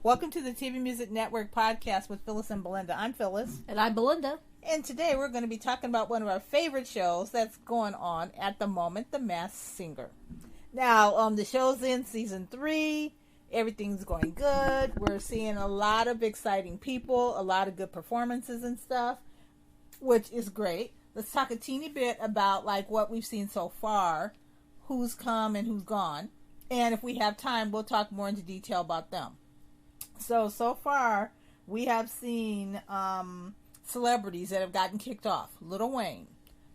Welcome to the TVMusic Network Podcast with Phyllis and Belinda. I'm Phyllis. And I'm Belinda. And today we're going to be talking about one of our favorite shows that's going on at the moment, The Masked Singer. Now, the show's in season 3. Everything's going good. We're seeing a lot of exciting people, a lot of good performances and stuff, which is great. Let's talk a teeny bit about like what we've seen so far, who's come and who's gone. And if we have time, we'll talk more into detail about them. So far, we have seen celebrities that have gotten kicked off. Lil Wayne,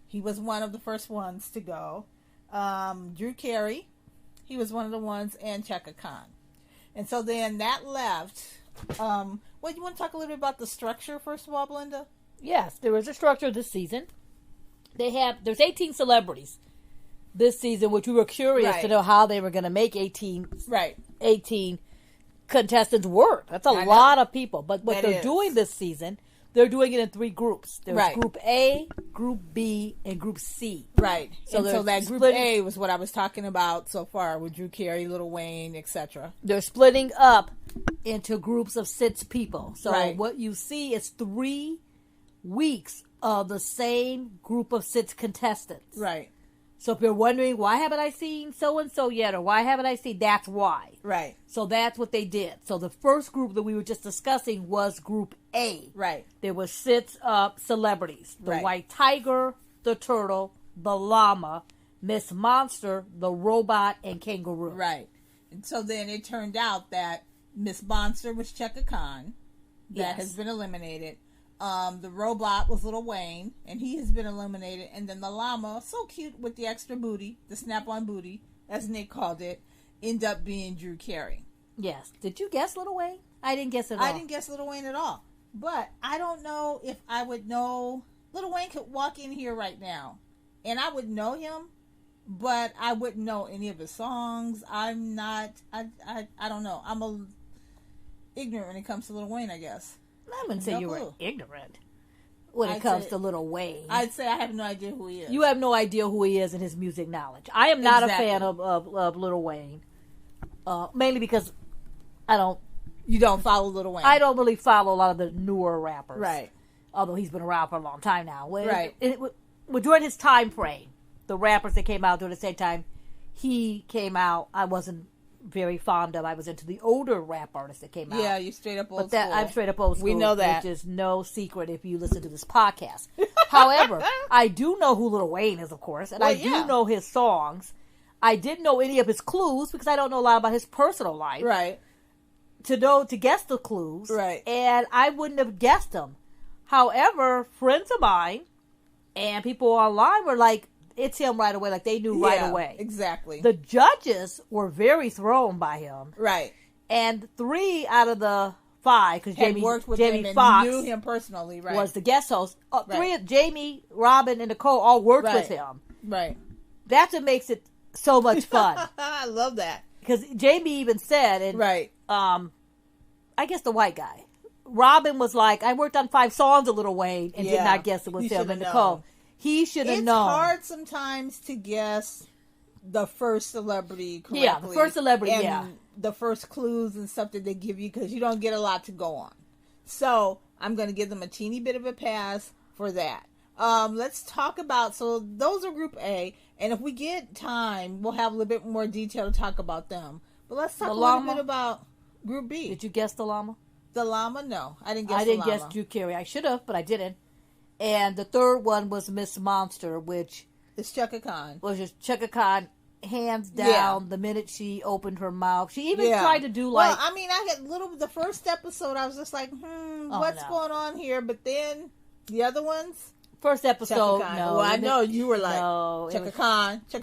he was one of the first ones to go. Drew Carey, he was one of the ones, and Chaka Khan. And so then that left. Well, you want to talk a little bit about the structure, first of all, Belinda? Yes, there is a structure this season. There's 18 celebrities this season, which we were curious to know how they were going to make 18 contestants work. That's a lot of people. But what they're doing this season, they're doing it in 3 groups. There's Group A, Group B, and Group C. Right. So that Group A was what I was talking about so far with Drew Carey, Lil Wayne, etc. They're splitting up into groups of 6 people. So what you see is 3 weeks of the same group of 6 contestants. Right. So if you're wondering, why haven't I seen so-and-so yet, or why haven't I seen, that's why. Right. So that's what they did. So the first group that we were just discussing was Group A. Right. There were 6 celebrities. The White Tiger, the Turtle, the Llama, Miss Monster, the Robot, and Kangaroo. Right. And so then it turned out that Miss Monster was Chaka Khan. That has been eliminated. The Robot was Lil Wayne, and he has been eliminated. And then the Llama, so cute with the extra booty, the snap-on booty, as Nick called it, ended up being Drew Carey. Yes. Did you guess Lil Wayne? I didn't guess it at all. I didn't guess Lil Wayne at all. But I don't know if I would know. Lil Wayne could walk in here right now, and I would know him, but I wouldn't know any of his songs. I'm not, I don't know. I'm ignorant when it comes to Lil Wayne, I guess. I wouldn't say you were ignorant when it comes to Lil Wayne. I'd say I have no idea who he is. You have no idea who he is and his music knowledge. I am not a fan of Lil Wayne, mainly because You don't follow Lil Wayne. I don't really follow a lot of the newer rappers, right? Although he's been around for a long time now, right? During his time frame, the rappers that came out during the same time he came out, I wasn't very fond of. I was into the older rap artists that came out. Yeah, you straight up old school. I'm straight up old school. We know that. Which is no secret if you listen to this podcast. However, I do know who Lil Wayne is, of course, and I do know his songs. I didn't know any of his clues because I don't know a lot about his personal life. Right. To guess the clues. Right. And I wouldn't have guessed them. However, friends of mine and people online were like, it's him right away. Like, they knew right away. Exactly. The judges were very thrown by him. Right. And 3 out of the 5, because Jamie Foxx knew him personally, right, was the guest host. 3, Jamie, Robin, and Nicole all worked with him. Right. That's what makes it so much fun. I love that. Because Jamie even said, and I guess the white guy, Robin was like, I worked on 5 songs of Lil Wayne and did not guess it was him and Nicole. He should have known. It's hard sometimes to guess the first celebrity correctly. Yeah, the first celebrity, and the first clues and stuff that they give you because you don't get a lot to go on. So I'm going to give them a teeny bit of a pass for that. Let's talk about, so those are Group A, and if we get time, we'll have a little bit more detail to talk about them. But let's talk a little bit about Group B. Did you guess the Llama? The Llama? No, I didn't guess the Llama. I didn't guess Drew Carey. I should have, but I didn't. And the third one was Miss Monster, which is Chaka Khan. Was just Chaka Khan, hands down. The minute she opened her mouth, she even tried to do like. Well, I mean, I had the first episode. I was just like, what's going on here? But then the other ones. First episode, no. Well, I know you were like, Chaka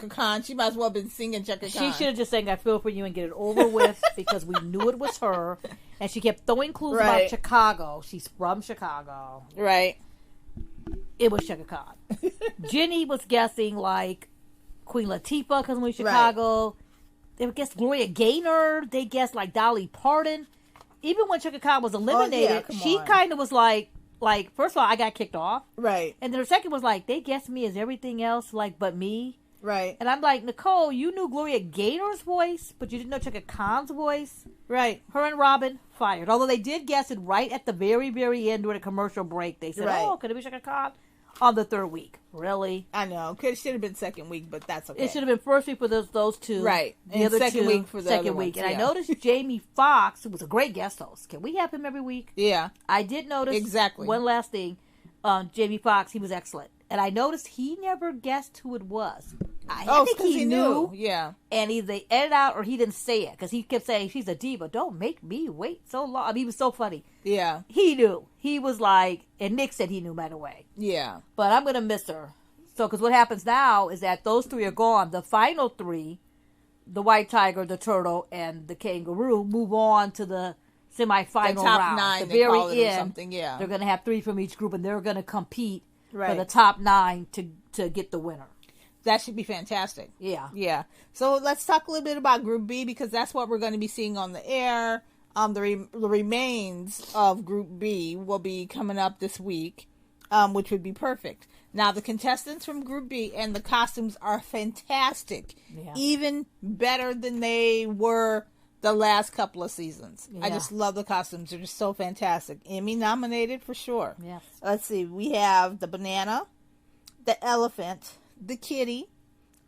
Khan. She might as well have been singing Chaka Khan. She should have just sang I Feel For You and get it over with because we knew it was her. And she kept throwing clues about Chicago. She's from Chicago. Right. It was Chaka Khan. Jenny was guessing like Queen Latifah because we Chicago. They would guess Gloria Gaynor. They guessed like Dolly Parton. Even when Chaka Khan was eliminated, she kind of was like, first of all, I got kicked off. Right. And then her second was like, they guessed me as everything else, like, but me. Right. And I'm like, Nicole, you knew Gloria Gaynor's voice, but you didn't know Chaka Khan's voice. Right. Her and Robin fired. Although they did guess it right at the very, very end during a commercial break. They said, could it be Shaka Khan? On the third week. Really? I know. It should have been second week, but that's okay. It should have been first week for those two. Right. The other second two, week for the second other week. ones, And I noticed Jamie Foxx, who was a great guest host. Can we have him every week? Yeah. I did notice. Exactly. One last thing. Jamie Foxx, he was excellent. And I noticed he never guessed who it was. I think he knew. Yeah. And either they edited out or he didn't say it. Because he kept saying, she's a diva. Don't make me wait so long. I mean, he was so funny. Yeah. He knew. He was like, and Nick said he knew right away. Yeah. But I'm going to miss her. So, because what happens now is that those three are gone. The final three, the white tiger, the turtle, and the kangaroo, move on to the semifinal the top round. 9, The they very call it, end, or something, yeah. they're going to have 3 from each group, and they're going to compete Right. for the top 9 to get the winner. That should be fantastic. Yeah. Yeah. So let's talk a little bit about Group B, because that's what we're going to be seeing on the air. The remains of Group B will be coming up this week, which would be perfect. Now, the contestants from Group B and the costumes are fantastic. Yeah. Even better than they were the last couple of seasons. Yeah. I just love the costumes. They're just so fantastic. Emmy nominated for sure. Yes. Let's see. We have the banana, the elephant, the kitty,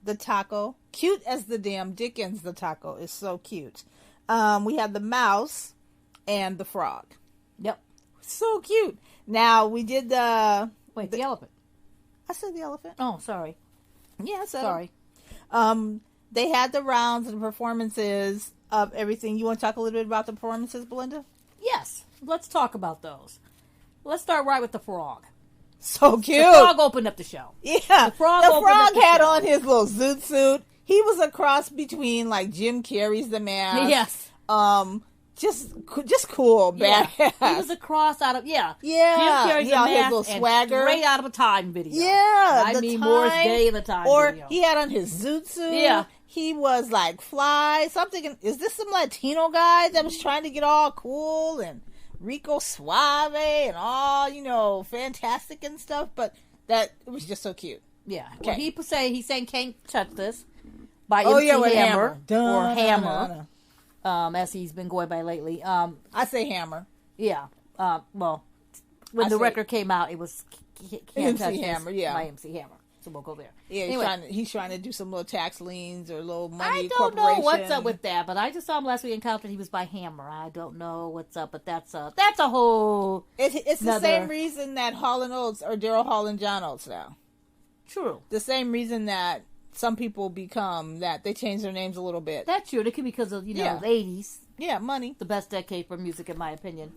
the taco. Cute as the damn Dickens, the taco is so cute. We have the mouse and the frog. Yep. So cute. Now, we did the... Wait, the elephant. I said the elephant. Oh, sorry. Yeah, I said Sorry. They had the rounds and performances of everything. You want to talk a little bit about the performances, Belinda? Yes. Let's talk about those. Let's start right with the frog. So cute. The frog opened up the show. Yeah. The frog had show. on his little zoot suit. He was a cross between like Jim Carrey's The Mask. Yes. Just cool, Yeah. badass. He was a cross out of, Yeah. Jim Carrey's He had The his Mask little and swagger. straight out of a Time video. Yeah. I the mean, Time, Morris Day in the Time or video. he had on his zoot suit. Yeah. He was like fly. Something. Is this some Latino guy that was trying to get all cool and Rico Suave and all, fantastic and stuff? But it was just so cute. Yeah. Okay. Well, he sang Can't Touch This by Oh, MC yeah, with Hammer. Hammer. Or Hammer. As he's been going by lately. I say Hammer. Yeah. Well, when the record came out, it was Can't Touch MC Hammer, This yeah. by MC Hammer. So we'll go there. Yeah, Anyway. he's trying to do some little tax liens or little money. I don't know what's up with that, but I just saw him last week in Compton. He was by Hammer. I don't know what's up, but that's a whole. It's the same reason that Hall and Oates are Daryl Hall and John Oates now. True. The same reason that some people become that they change their names a little bit. That's true. It could be because of the 80s, Yeah, money. the best decade for music, in my opinion.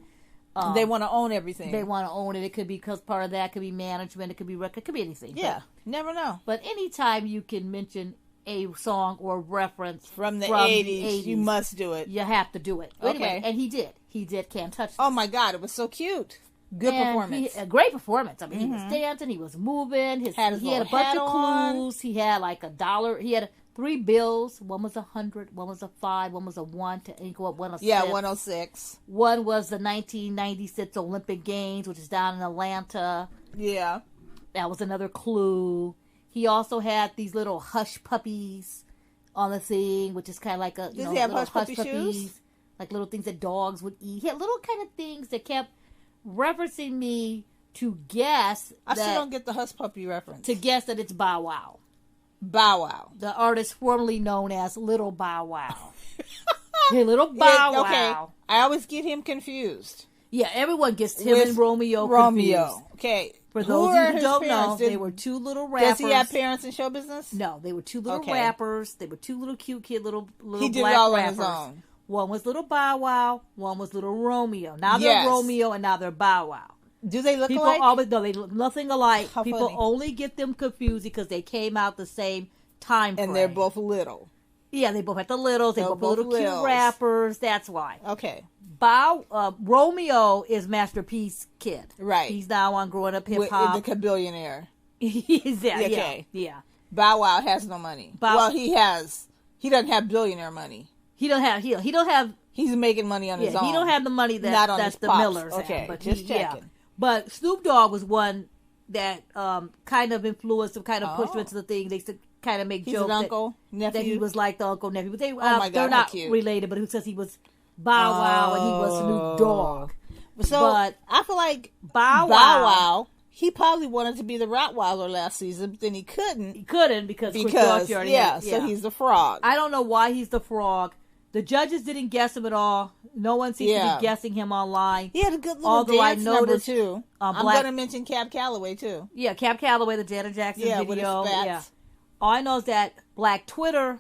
They want to own everything. They want to own it. It could be because part of that could be management. It could be record. It could be anything. Yeah, never know. But anytime you can mention a song or reference From the 80s, you must do it. You have to do it. Okay. Anyway, and he did. He did Can't Touch This. Oh my God, it was so cute. Good performance. A great performance. I mean, he was dancing. He was moving. He had a bunch of clues. He had like $1. He had 3 bills. One was 100. One was a 5. One was a 1 to equal up 106. Yeah, 106. One was the 1996 Olympic Games, which is down in Atlanta. Yeah. That was another clue. He also had these little hush puppies on the thing, which is kind of like a Does he have hush puppy puppies, shoes? like little things that dogs would eat. He had little kind of things that kept referencing me to guess. I still don't get the hush puppy reference. To guess that it's Bow Wow. Bow Wow. The artist formerly known as Little Bow Wow. Hey, Little Bow Wow. Okay. I always get him confused. Yeah, everyone gets him With and Romeo confused. Okay. For those of you who don't know, they were 2 little rappers. Does he have parents in show business? No, they were 2 little rappers. They were 2 little cute kid, little he did black it all rappers. on his own. One was Little Bow Wow. One was Little Romeo. Now they're Romeo and now they're Bow Wow. Do they look People alike? always no, they look nothing alike. How People funny. only get them confused because they came out the same time frame. And they're both little. Yeah, they both had the littles. They They're both little both cute littles. rappers. That's why. Okay. Romeo is Master P's kid. Right. He's now on Growing Up Hip Hop. The billionaire. He's there. Okay. Yeah. Bow Wow has no money. He doesn't have billionaire money. He don't have. He's making money on his own. He don't have the money that's the pops. Millers. Okay, have, but just checking. Yeah. But Snoop Dogg was one that kind of influenced him, kind of pushed him into the thing. They used to kind of make He's jokes an uncle, nephew. That he was like the uncle nephew. But my God, they're not how cute. related. But who says he was Bow Wow and he was Snoop Dogg. So but I feel like Bow Wow, he probably wanted to be the Rottweiler last season, but then he couldn't. He couldn't because Chris Daughtry already had, so he's the frog. I don't know why he's the frog. The judges didn't guess him at all. No one seems to be guessing him online. He had a good little dance number, too. I'm going to mention Cab Calloway, too. Yeah, Cab Calloway, the Janet Jackson video. With his spats. Yeah. All I know is that Black Twitter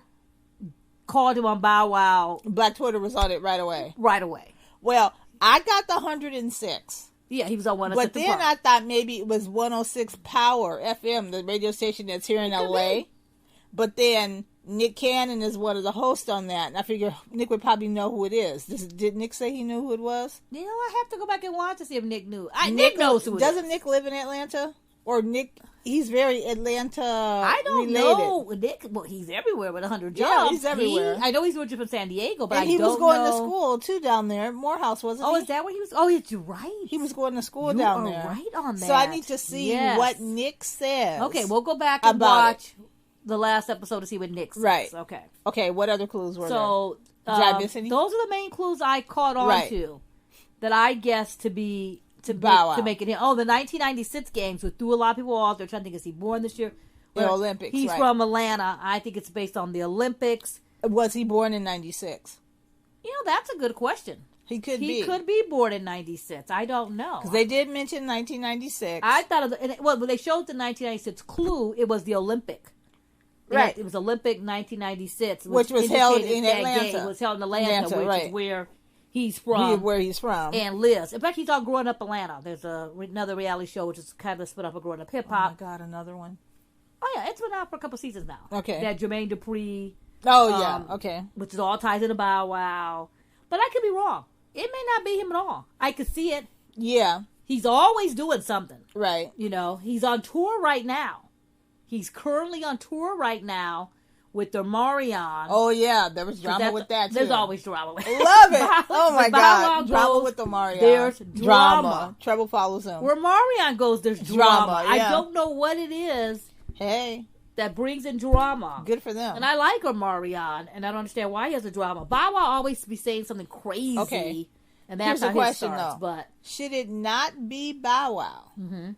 called him on Bow Wow. Black Twitter was on it right away. Right away. Well, I got the 106. Yeah, he was on 106. But then I thought maybe it was 106 Power FM, the radio station that's here in LA. But then Nick Cannon is one of the hosts on that, and I figure Nick would probably know who it is. Did Nick say he knew who it was? You know, I have to go back and watch to see if Nick knew. Nick knows who it is. Doesn't Nick live in Atlanta? Or Nick, he's very Atlanta I don't know. Nick, well, he's everywhere with 100 jobs. Yeah, he's everywhere. I know he's originally from San Diego, but and he was going to school, too, down there. Morehouse, wasn't he? Oh, is that where he was? Oh, yes, you're right. He was going to school down there. You are right on that. So I need to see what Nick says. Okay, we'll go back and watch the last episode to see what Nick says. Right. Okay. Okay, what other clues were there? Did I miss any? Those are the main clues I caught on to that I guessed to be to make it him. Oh, the 1996 games, which threw a lot of people off. They're trying to think, is he born this year? The Olympics, He's from Atlanta. I think it's based on the Olympics. Was he born in 96? You know, that's a good question. He could be. He could be born in 96. I don't know. Because they did mention 1996. I thought when they showed the 1996 clue, it was the Olympic. Right. It was Olympic 1996. Which was held in Atlanta. It was held in Atlanta, which is where he's from. Where he's from. And lives. In fact, he's all growing up Atlanta. There's another reality show which is kind of split up of growing up hip-hop. Oh, my God, another one. Oh, yeah. It's been out for a couple seasons now. Okay. That Jermaine Dupri. Oh, yeah. Okay. Which is all ties into Bow Wow. But I could be wrong. It may not be him at all. I could see it. Yeah. He's always doing something. Right. You know, he's on tour right now. He's currently on tour right now with the Marion. Oh, yeah. There was drama with that, too. There's always drama with Love it. Oh, my God. Drama with the Marion. There's drama. Trouble follows him. Where Marion goes, there's drama. Yeah. I don't know what it is. Hey. That brings in drama. Good for them. And I like Omarion, and I don't understand why he has a drama. Bow Wow always be saying something crazy. Okay. And that's how he starts. But should it not be Bow Wow? Mm-hmm.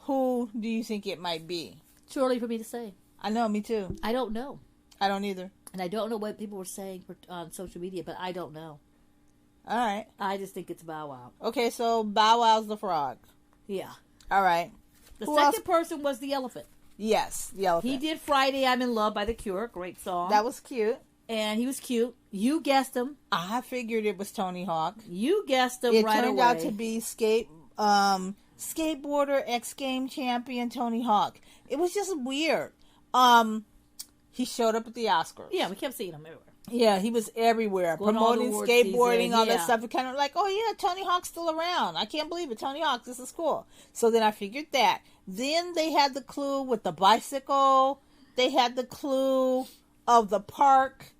Who do you think it might be? Too early for me to say. I know, me too. I don't know. I don't either. And I don't know what people were saying on social media, but I don't know. All right. I just think it's Bow Wow. Okay, so Bow Wow's the frog. Yeah. All right. The second person was the elephant. Yes, the elephant. He did Friday I'm in Love by The Cure. Great song. That was cute. And he was cute. You guessed him. I figured it was Tony Hawk. You guessed him right away. It turned out to be skateboarder, X Game champion Tony Hawk. It was just weird. He showed up at the Oscars. Yeah, we kept seeing him everywhere. Yeah, he was everywhere, promoting skateboarding, all that stuff. It kind of like, oh yeah, Tony Hawk's still around. I can't believe it. Tony Hawk, this is cool. So then I figured that. Then they had the clue with the bicycle. They had the clue of the park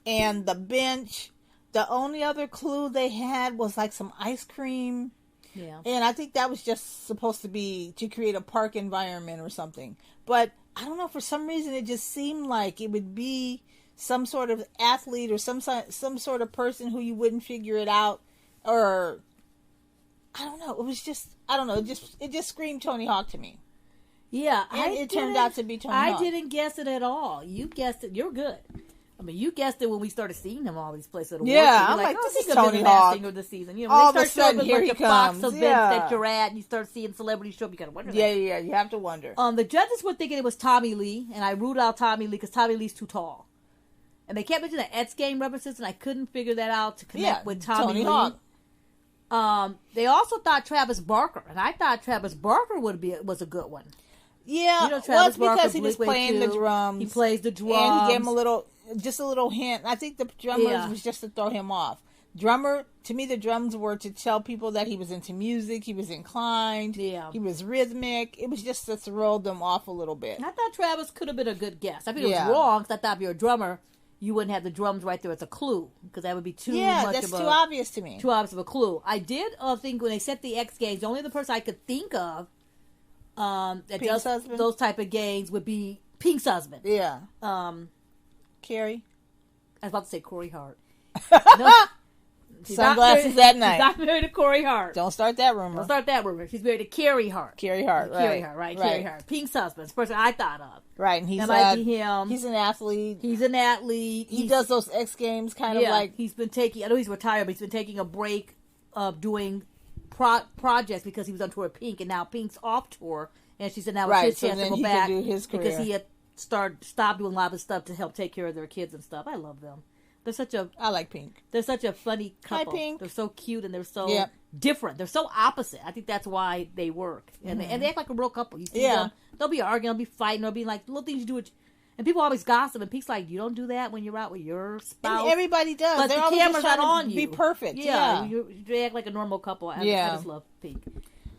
and the bench. The only other clue they had was like some ice cream. Yeah. And I think that was just supposed to be to create a park environment or something. But I don't know, for some reason it just seemed like it would be some sort of athlete or some sort of person who you wouldn't figure it out, or I don't know. It was just, I don't know. It just screamed Tony Hawk to me. Yeah, and it turned out to be Tony Hawk. I didn't guess it at all. You guessed it. You're good. I mean, you guessed it when we started seeing him all these places. Yeah, I'm like, this is Tony Hawk. Singer this season. You know, all of a sudden, here he comes. Foxx events that you're at, and you start seeing celebrities show up. You gotta wonder. Yeah, you have to wonder. The judges were thinking it was Tommy Lee, and I ruled out Tommy Lee because Tommy Lee's too tall. And they kept mentioning the X Game references, and I couldn't figure that out to connect with Tony Hawk. They also thought Travis Barker, and I thought Travis Barker was a good one. Yeah, you know, Travis Barker, because he was playing the drums. He plays the drums, and he gave him a little hint. I think the drummers was just to throw him off. To me, the drums were to tell people that he was into music, he was inclined, he was rhythmic. It was just to throw them off a little bit. I thought Travis could have been a good guess. I mean, it was wrong because I thought if you're a drummer, you wouldn't have the drums right there as a clue because that would be too much that's too obvious to me. Too obvious of a clue. I did think when they set the X Games, the only other person I could think of that does those type of games would be Pink's husband. Yeah. Carrie. I was about to say Corey Hart. Sunglasses at night. She's not married to Corey Hart. Don't start that rumor. Don't start that rumor. She's married to Carrie Hart. Carrie Hart, right. Carrie Hart, right. Carrie Hart. Pink's husband. It's the person I thought of. Right, and he's him. He's an athlete. He's an athlete. He does those X Games kind of like... He's been taking... I know he's retired, but he's been taking a break of doing projects because he was on tour with Pink, and now Pink's off tour, and she said now it's his chance to go back do his career. because he had stopped doing a lot of stuff to help take care of their kids and stuff. I love them. I like Pink. They're such a funny couple. Hi, Pink. They're so cute and they're so different. They're so opposite. I think that's why they work. And, they act like a real couple. You see them, they'll be arguing, they'll be fighting, they'll be like little things you do. And people always gossip. And Pink's like, you don't do that when you're out with your spouse. And everybody does. But They're the camera's not on you. Be perfect. Yeah. You act like a normal couple. I just love Pink.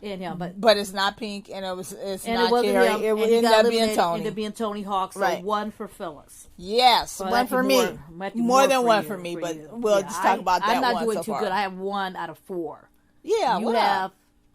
And him, but it's not Pink, and it's and not it wasn't Carrie. him, It ended up being Tony. Ended up being Tony Hawk. So one for Phyllis. Yes, so one for me. More than one for me, but we'll just talk about that one. I'm not doing so too far. good. I have 1 out of 4. Yeah, you have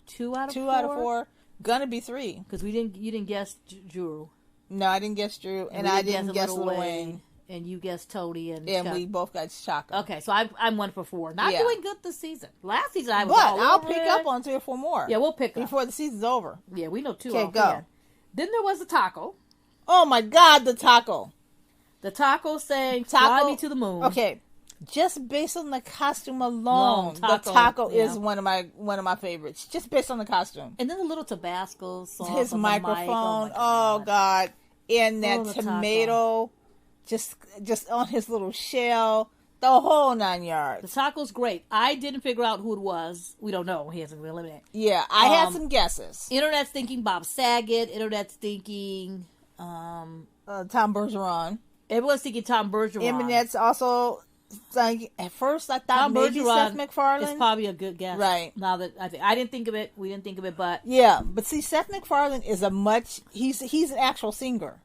2 out of 4. 2 out of 4. Gonna be 3 because you didn't guess Drew. No, I didn't guess Drew, and I didn't guess Lil Wayne. And you guessed Tony and Chuck. We both got Chaka. Okay, so I'm 1 for 4. Not doing good this season. Last season I was but I'll pick up on 3 or 4 more. Yeah, we'll pick up before the season's over. Yeah, we know 2. Okay, go. Then there was the taco. Oh my God, the taco. The taco saying "Fly me to the moon." Okay, just based on the costume alone, the taco is one of my favorites. Just based on the costume, and then the little Tabasco sauce, his microphone. Oh God, and that tomato. Just on his little shell, the whole 9 yards. The taco's great. I didn't figure out who it was. We don't know. He hasn't been eliminated. Yeah, I had some guesses. Internet's thinking Bob Saget. Internet's thinking Tom Bergeron. Everyone's thinking Tom Bergeron. Internet's also thinking. At first, I thought Tom maybe Bergeron Seth MacFarlane. It's probably a good guess. Right. Now that I didn't think of it, we didn't think of it, but but see, Seth MacFarlane is he's an actual singer.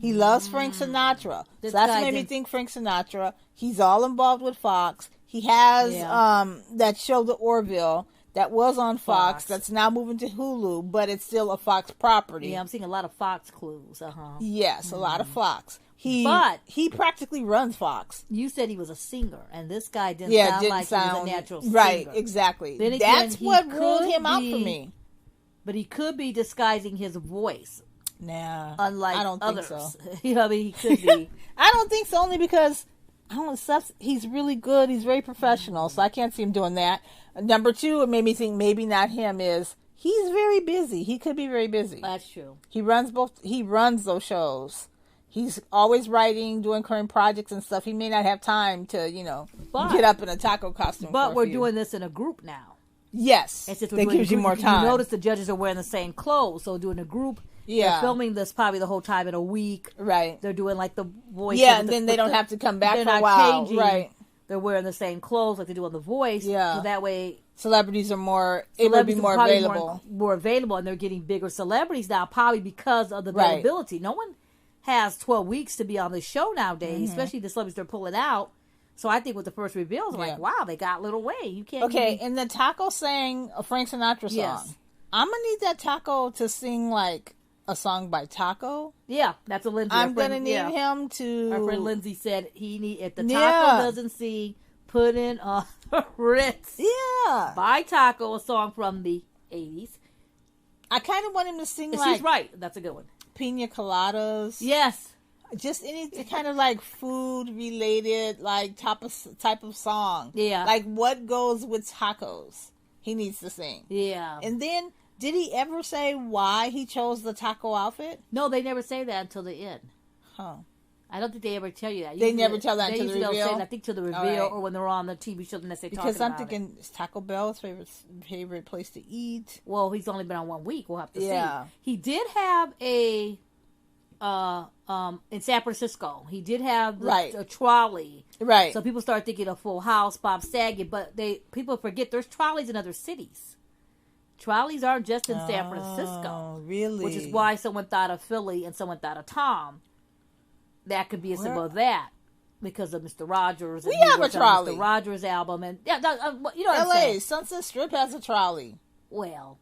He loves Frank Sinatra. So that's what made me think Frank Sinatra. He's all involved with Fox. He has that show, The Orville, that was on Fox. That's now moving to Hulu, but it's still a Fox property. Yeah, I'm seeing a lot of Fox clues. Yes, a lot of Fox. He practically runs Fox. You said he was a singer, and this guy didn't sound like he was a natural singer. Right, exactly. Then again, that's what ruled him out for me. But he could be disguising his voice. Nah, unlike I don't others. think so. You know, I mean, he could be. I don't think so, only because he's really good. He's very professional, so I can't see him doing that. Number 2, it made me think maybe not him. He's very busy. He could be very busy. That's true. He runs those shows. He's always writing, doing current projects and stuff. He may not have time to, get up in a taco costume. But we're doing this in a group now. Yes, that gives you more time. You notice the judges are wearing the same clothes, so doing a group. Yeah, they're filming this probably the whole time in a week. Right. They're doing like the voice. Yeah, and then they don't have to come back for a while. Changing. Right. They're wearing the same clothes like they do on The Voice. Yeah. So that way, celebrities are more able to be more available. More available, and they're getting bigger celebrities now, probably because of the availability. Right. No one has 12 weeks to be on the show nowadays, especially the celebrities they're pulling out. So I think with the first reveals, like, wow, they got Lil Wayne. You can't. Okay, and the taco sang a Frank Sinatra song. Yes. I'm gonna need that taco to sing like a song by Taco. Yeah, that's what Lindsay. I'm gonna need him to. Our friend Lindsay said if the Taco doesn't sing, put in a Ritz. Yeah, by Taco, a song from the 80s. I kind of want him to sing She's right. That's a good one. Pina coladas. Yes. Just any kind of like food related like type of song. Yeah. Like what goes with tacos. He needs to sing. Yeah. And then did he ever say why he chose the taco outfit? No, they never say that until the end. Huh. I don't think they ever tell you that. They never tell that until the reveal? Say that, I think to the reveal or when they're on the TV show, then they say because I'm thinking, is Taco Bell's favorite place to eat? Well, he's only been on 1 week. We'll have to see. He did have a... in San Francisco, he did have a trolley. Right. So people start thinking of Full House, Bob Saget, but people forget there's trolleys in other cities. Trolleys aren't just in San Francisco. Really? Which is why someone thought of Philly and someone thought of Tom. That could be a symbol of that because of Mr. Rogers. We have a trolley. Mr. Rogers album and you know what I'm LA saying. Sunset Strip has a trolley. Well.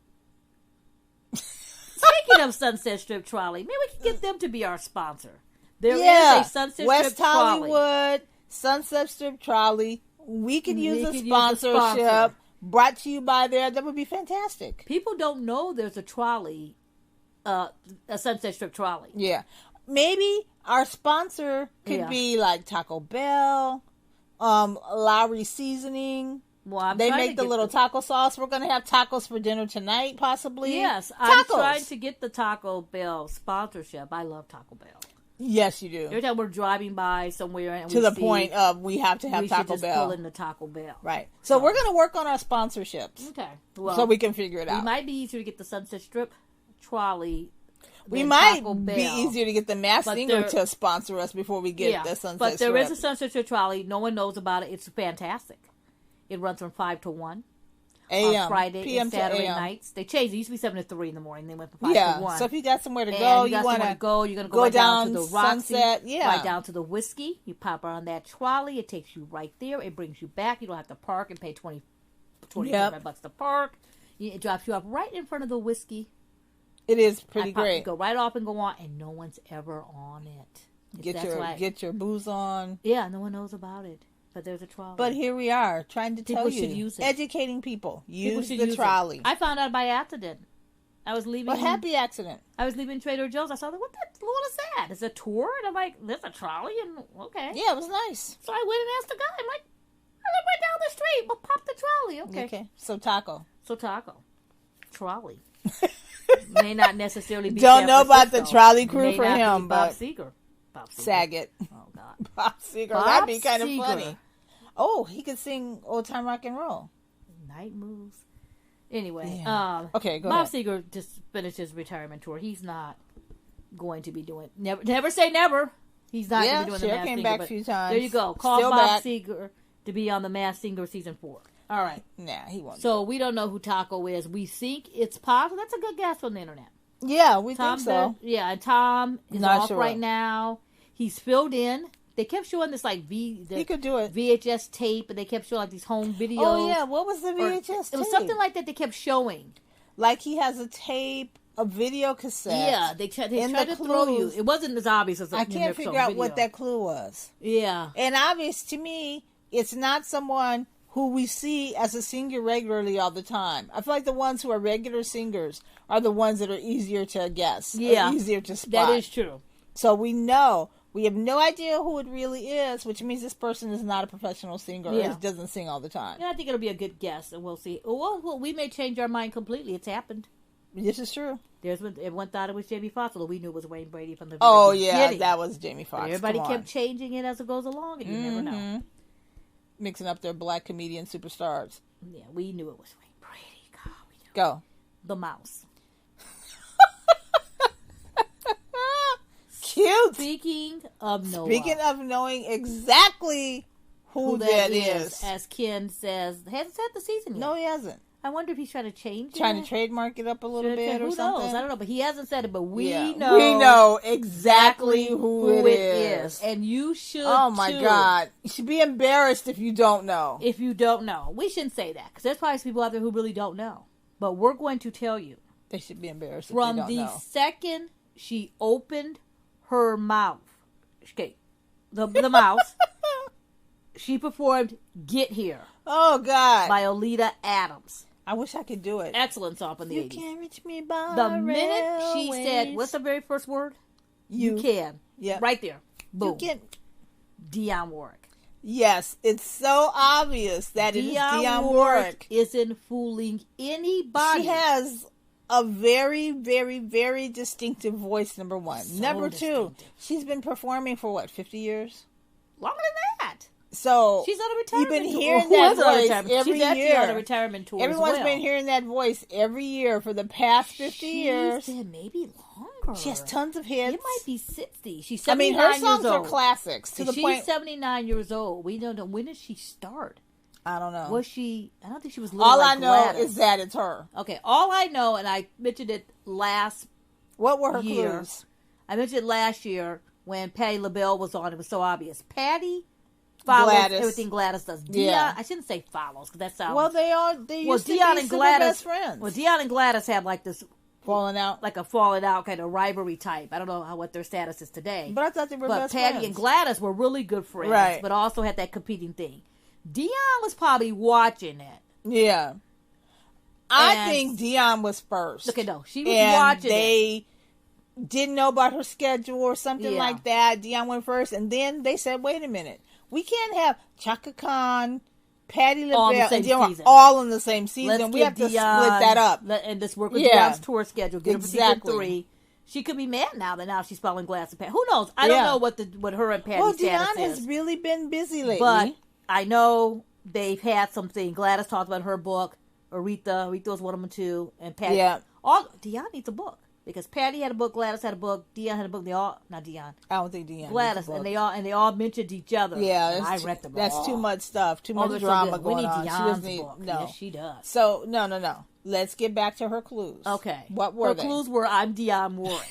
Speaking of Sunset Strip trolley, maybe we can get them to be our sponsor. There is a Sunset West Strip trolley. Hollywood Sunset Strip trolley we could use a use a sponsorship sponsor. brought to you by there. That would be fantastic. People don't know there's a trolley, a Sunset Strip trolley. Yeah. Maybe our sponsor could be like Taco Bell, Lowry Seasoning. Well, they make the little taco sauce. We're going to have tacos for dinner tonight, possibly. Yes, tacos. I'm trying to get the Taco Bell sponsorship. I love Taco Bell. Yes, you do. Every time we're driving by somewhere, and to the point of we have to have Taco should just Bell. pull in the Taco Bell. Right. So we're going to work on our sponsorships. Okay. Well, so we can figure it out. It might be easier to get the Sunset Strip trolley. We might be easier to get the Mass Singer to sponsor us before we get the Sunset Strip. But there is a Sunset Strip trolley. No one knows about it. It's fantastic. It runs from 5 to 1. A.M. On Friday PM and Saturday to AM. nights. They changed. It used to be 7 to 3 in the morning. They went from 5 to 1. So if you got somewhere to and go, you want to go, you're going to go right down to the Roxy, Sunset, right down to the Whiskey. You pop on that trolley. It takes you right there. It brings you back. You don't have to park and pay $25 to park. It drops you off right in front of the Whiskey. It is pretty great. You go right off and go on, and no one's ever on it. Get your booze on. Yeah, no one knows about it. But there's a trolley. But here we are, trying to tell you. People should use it. Educating people. Use the trolley. I found out by accident. I was leaving. What happy accident? I was leaving Trader Joe's. I saw what is that? It's a tour? And I'm like, there's a trolley? And okay. Yeah, it was nice. So I went and asked the guy. I'm like, I live right down the street. But pop the trolley. Okay. So taco. Trolley. May not necessarily be. Don't know about the trolley crew for him, but Bob Seger. Saget. Oh God. Bob Seger. That'd be kind of funny. Oh, he could sing old time rock and roll. Night moves. Anyway, okay, go Bob ahead. Seger just finished his retirement tour. He's not going to be doing never say never. He's not going to be doing the Masked Singer. Back a few times. There you go. Call Bob Seger to be on the Masked Singer season 4. All right. Nah, he won't. So we don't know who Taco is. We think it's possible. That's a good guess on the internet. Yeah, we think so. And Tom is off right now. He's filled in. They kept showing this he could do it. VHS tape, and they kept showing like these home videos. Oh yeah, what was the VHS tape? It was something like that. They kept showing. Like he has a tape, a video cassette. Yeah, they tried to throw you. It wasn't as obvious as I can't figure out what that clue was. Yeah, and obvious to me, it's not someone who we see as a singer regularly all the time. I feel like the ones who are regular singers are the ones that are easier to guess. Yeah, easier to spot. That is true. So we know. We have no idea who it really is, which means this person is not a professional singer or doesn't sing all the time. Yeah, I think it'll be a good guess, and we'll see. Well, we may change our mind completely. It's happened. This is true. Everyone thought it was Jamie Foxx, although we knew it was Wayne Brady from the very beginning. That was Jamie Foxx. Everybody kept changing it as it goes along, and you never know. Mixing up their black comedian superstars. Yeah, we knew it was Wayne Brady. God, we knew. Go. The Mouse. Cute. Speaking of knowing exactly who that is. As Ken says, hasn't said the season yet. No, he hasn't. I wonder if he's trying to change it. Trying to trademark it up a little bit or something. Knows? I don't know, but he hasn't said it, but we know. We know exactly who it is. And you should, oh, my God. You should be embarrassed if you don't know. If you don't know. We shouldn't say that, because there's probably some people out there who really don't know. But we're going to tell you. They should be embarrassed if they don't know. From the second she opened her mouth. Okay. The mouse. She performed Get Here. Oh, God. By Oleta Adams. I wish I could do it. Excellent song from the 80s. You can't reach me by the minute she said, what's the very first word? You can. Yeah. Right there. Boom. You can. Dionne Warwick. Yes. It's so obvious that it is Dionne Warwick. Isn't fooling anybody. She has a very, very, very distinctive voice, number one. So number two, she's been performing for 50 years? Longer than that. So she's on a retirement tour. You've been hearing that voice every year. She's on a retirement tour. Everyone's been hearing that voice every year for the past 50 years. Maybe longer. She has tons of hits. It might be 60. She's 79 her songs are classics. She's 79 years old. We don't know. When did she start? I don't know. Was she? I don't think she was little. All I know is that it's her. Okay. All I know, and I mentioned it last. What were her clues? I mentioned it last year when Patti LaBelle was on. It was so obvious. Patti follows everything Gladys does. Dionne, I shouldn't say follows because that sounds. Well, they used to be super best friends. Well, Dionne and Gladys have like this falling out, like a falling out kind of rivalry type. I don't know what their status is today. But I thought they were best friends. But Patti and Gladys were really good friends, right? But also had that competing thing. Dion was probably watching it. Yeah. I think Dion was first. Okay, no, she was watching it. They didn't know about her schedule or something like that. Dion went first, and then they said, wait a minute. We can't have Chaka Khan, Patti LaBelle, and Dion all in the same season. We have to split that up. And just work with Dion's tour schedule. Get her for season 3. She could be mad now that now she's following Glass and Patty. Who knows? I don't know what her and Patty's status is. Dion has really been busy lately. But I know they've had something. Gladys talked about her book. Aretha was one of them too. And Patty. Yeah. Dion needs a book. Because Patty had a book, Gladys had a book, Dion had a book. They all, not Dion. I don't think Dion. Gladys, and they all mentioned each other. Yeah, I read them. That's too much stuff, too much drama going on. Dion's book. No, yes, she does. So no. Let's get back to her clues. Okay, what were they? Her clues were: I'm Dionne Warwick.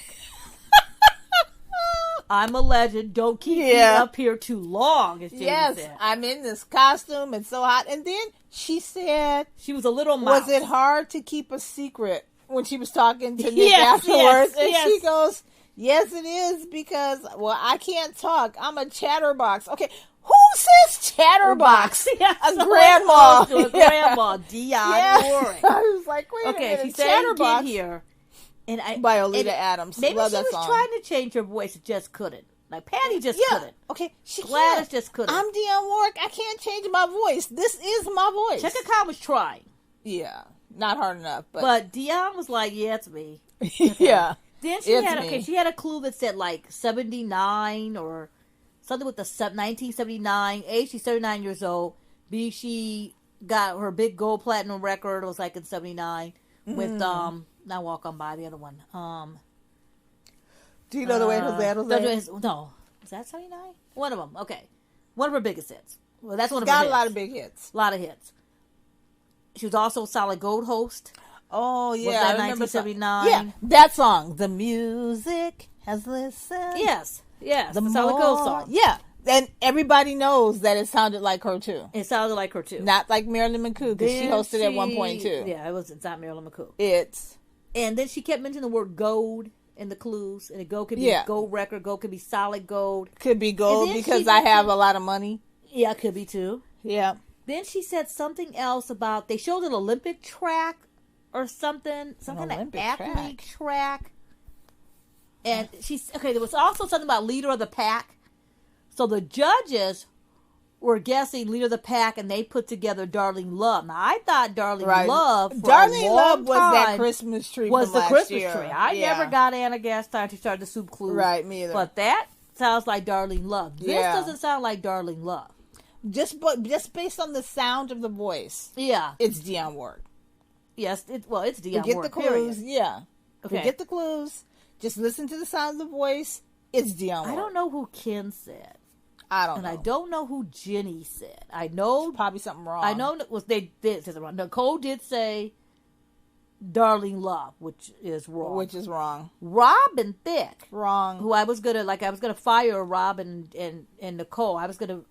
I'm a legend. Don't keep me up here too long. As Jamie said. I'm in this costume. It's so hot. And then she said she was a little mouse. Was it hard to keep a secret? When she was talking to Nick afterwards, and she goes, yes, it is, because, I can't talk. I'm a chatterbox. Okay, who says chatterbox? A grandma. Grandma, Dionne Warwick. I was like, wait a minute, she chatterbox. Here. By Oleta Adams. Maybe Love she that was song. trying to change her voice, just couldn't. Like, Patty just couldn't. Okay, Gladys just couldn't. I'm Dionne Warwick. I can't change my voice. This is my voice. Chaka Khan was trying. Yeah. Not hard enough, but Dion was like, "Yeah, it's me." Okay. Yeah. Then she had a clue that said like 79 or something with the 1979. A, she's 39 years old. B, she got her big gold platinum record. It was like in 79 with not Walk On By, the other one. Do you know the way Jose? No, is that 79? One of them. Okay, one of her biggest hits. Well, that's one of her got hits. A lot of big hits. A lot of hits. She was also a Solid Gold host. Oh, yeah. Was that 1979? Yeah, that song. The music has listened. Yes. The Solid Gold song. Yeah. And everybody knows that it sounded like her, too. It sounded like her, too. Not like Marilyn McCoo, because she hosted at one point, too. Yeah, it's not Marilyn McCoo. And then she kept mentioning the word gold in the clues. And the gold could be gold record. Gold could be solid gold. Could be gold because I have a lot of money. Yeah, it could be, too. Yeah. Then she said something else about, they showed an Olympic track or something. Some kind of athlete track. And there was also something about leader of the pack. So the judges were guessing leader of the pack, and they put together Darling Love. Now, I thought Darling Love was that Christmas tree was from the last Christmas year. tree. I never got Anna Gastein to start the soup clues. Right, me either. But that sounds like Darling Love. This doesn't sound like Darling Love. Just based on the sound of the voice. Yeah. It's Dionne Warwick. Yes, it's Dionne Warwick. Forget the clues. Period. Yeah. Okay. Forget the clues. Just listen to the sound of the voice. It's Dionne Warwick. I don't know who Ken said. I don't know. And I don't know who Jenny said. I know. It's probably something wrong. I know they did say something wrong. Nicole did say Darling Love, which is wrong. Robin Thicke. Wrong. Who I was gonna fire Robin and Nicole. I was gonna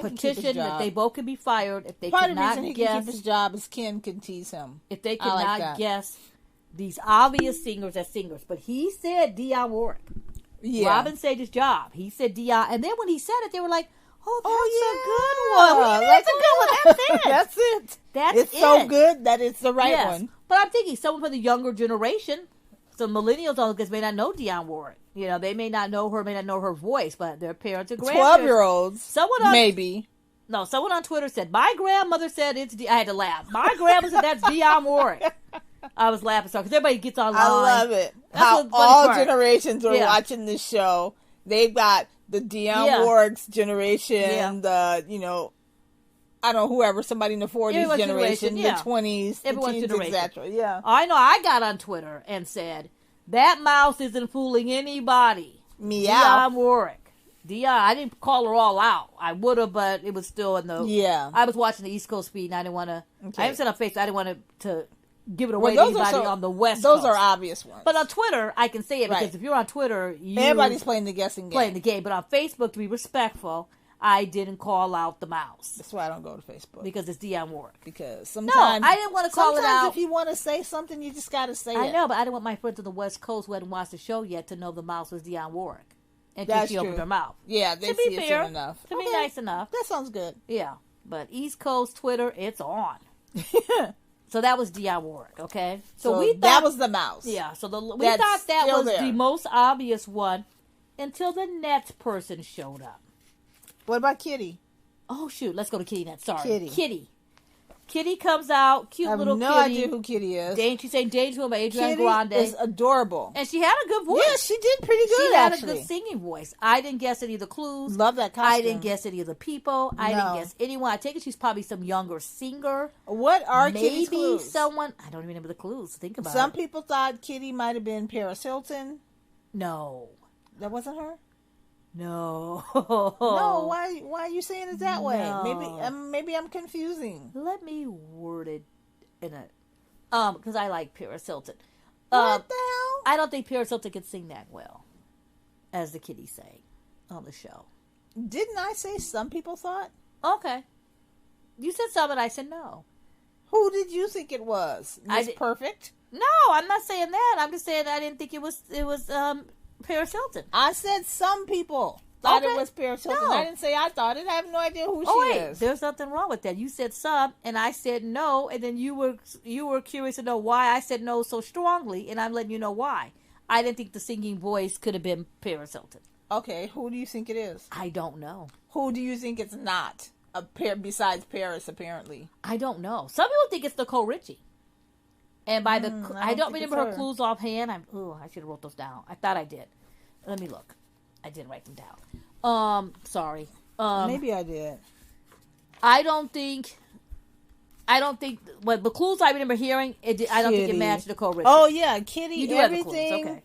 petition that they both could be fired if they Part could not of the reason he guess. can keep his job is Ken can tease him. If they could not guess these obvious singers as singers. But he said Dionne Warwick. Yeah. Robin saved his job. He said Dionne. And then when he said it, they were like, oh, that's a good one. That's it. That's it. It's so good that it's the right one. But I'm thinking someone from the younger generation, some millennials may not know Dionne Warwick. You know, they may not know her, may not know her voice, but their parents or grandparents. 12-year-olds, maybe. No, someone on Twitter said, my grandmother said it's I had to laugh. My grandma said that's Dionne Warwick. I was laughing because everybody gets online. I love it. How all generations are watching this show. They've got the Dionne Warwick's generation, the, I don't know, whoever, somebody in the 40s generation, the 20s, everyone's generation. Etc. Yeah. I know I got on Twitter and said, that mouse isn't fooling anybody. Meow. Dionne Warwick. I didn't call her all out. I would have, but it was still in the... Yeah. I was watching the East Coast feed, and I didn't want to... I even said on Facebook, I didn't want to give it away to anybody on the West Coast. Those are obvious ones. But on Twitter, I can say it, because if you're on Twitter... Everybody's playing the guessing game. Playing the game. But on Facebook, to be respectful, I didn't call out the mouse. That's why I don't go to Facebook. Because it's Dionne Warwick. Because sometimes... No, I didn't want to call it out. Sometimes if you want to say something, you just got to say it. I know, but I didn't want my friends on the West Coast who hadn't watched the show yet to know the mouse was Dionne Warwick. And she opened her mouth. Yeah, they see it soon enough. To be nice enough. That sounds good. Yeah. But East Coast Twitter, it's on. So that was Dionne Warwick, okay? So we thought that was the mouse. Yeah, so we thought that was there. the most obvious one until the next person showed up. What about Kitty? Oh, shoot. Let's go to Kitty next. Sorry. Kitty. Kitty comes out. Cute little Kitty. I have no idea who Kitty is. She's saying Danger Woman by Adriana Kitty Grande. is adorable. And she had a good voice. Yeah, she did pretty good, She had actually. a good singing voice. I didn't guess any of the clues. Love that costume. I didn't guess any of the people. I didn't guess anyone. I take it she's probably some younger singer. What are Kitty's clues? Maybe someone. I don't even remember the clues. Think about it. Some people thought Kitty might have been Paris Hilton. No. That wasn't her? No. No, why are you saying it that way? No. Maybe I'm confusing. Let me word it in a because I like Paris Hilton. What the hell? I don't think Paris Hilton could sing that well as the Kitty sang on the show. Didn't I say some people thought? Okay. You said some and I said no. Who did you think it was? Miss Perfect? No, I'm not saying that. I'm just saying I didn't think it was Paris Hilton. I said some people thought it was Paris Hilton. No. I didn't say I thought it. I have no idea who she is. There's nothing wrong with that. You said some, and I said no, and then you were curious to know why I said no so strongly, and I'm letting you know why. I didn't think the singing voice could have been Paris Hilton. Okay, who do you think it is? I don't know. Who do you think it's not? Besides Paris, apparently. I don't know. Some people think it's Nicole Richie. And by I don't remember her clues offhand. I should have wrote those down. I thought I did. Let me look. I did write them down. Sorry. Maybe I did. I don't think. But the clues I remember hearing, I don't think it matched Nicole Richie. Oh yeah, Kitty. You do everything. have the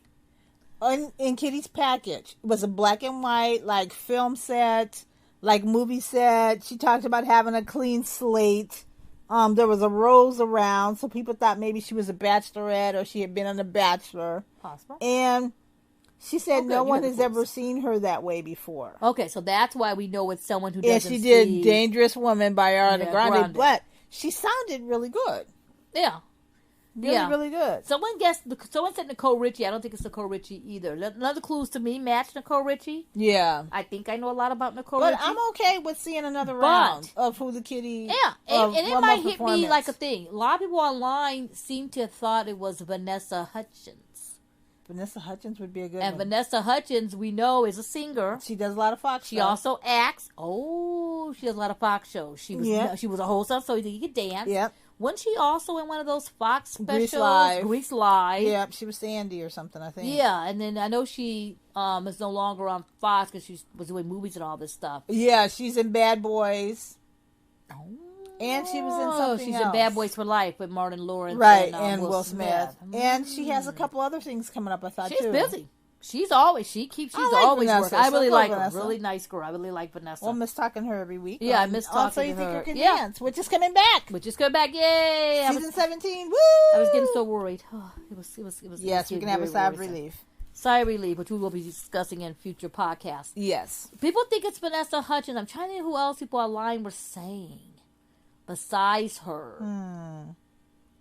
clues. Okay. In Kitty's package was a black and white, like film set, like movie set. She talked about having a clean slate. There was a rose around, so people thought maybe she was a bachelorette or she had been on The Bachelor. Possible. And she said no one has ever seen her that way before. Okay, so that's why we know it's someone who doesn't. And she did "Dangerous Woman" by Ariana Grande, but she sounded really good. Yeah. Really good. Someone said Nicole Richie. I don't think it's Nicole Richie either. Another clues to me match Nicole Richie. Yeah. I think I know a lot about Nicole Richie. But I'm okay with seeing another round of who the Kitty. Yeah, and it might hit me like a thing. A lot of people online seem to have thought it was Vanessa Hudgens. Vanessa Hudgens would be a good And one. Vanessa Hudgens, we know, is a singer. She does a lot of Fox shows. She also acts. Oh, she does a lot of Fox shows. She was a host on So You Could Dance. Yep. Wasn't she also in one of those Fox specials? Grease Live. Yeah, she was Sandy or something, I think. Yeah, and then I know she is no longer on Fox because she was doing movies and all this stuff. Yeah, she's in Bad Boys. Oh. And she was in something else. She's in Bad Boys for Life with Martin Lawrence. Right, and Will Smith. And she has a couple other things coming up, I thought, she's too. busy. She's always working. I really like her. Really nice girl. I really like Vanessa. Well, I miss talking to her every week. Yeah, I miss talking to her. Also, You Think You Can Dance, which is coming back. Yay! Season 17. Woo! I was getting so worried. Oh, it was. Yes, we can have a sigh of relief. Sigh of relief, which we will be discussing in future podcasts. Yes. People think it's Vanessa Hudgens. I'm trying to think who else people online were saying besides her.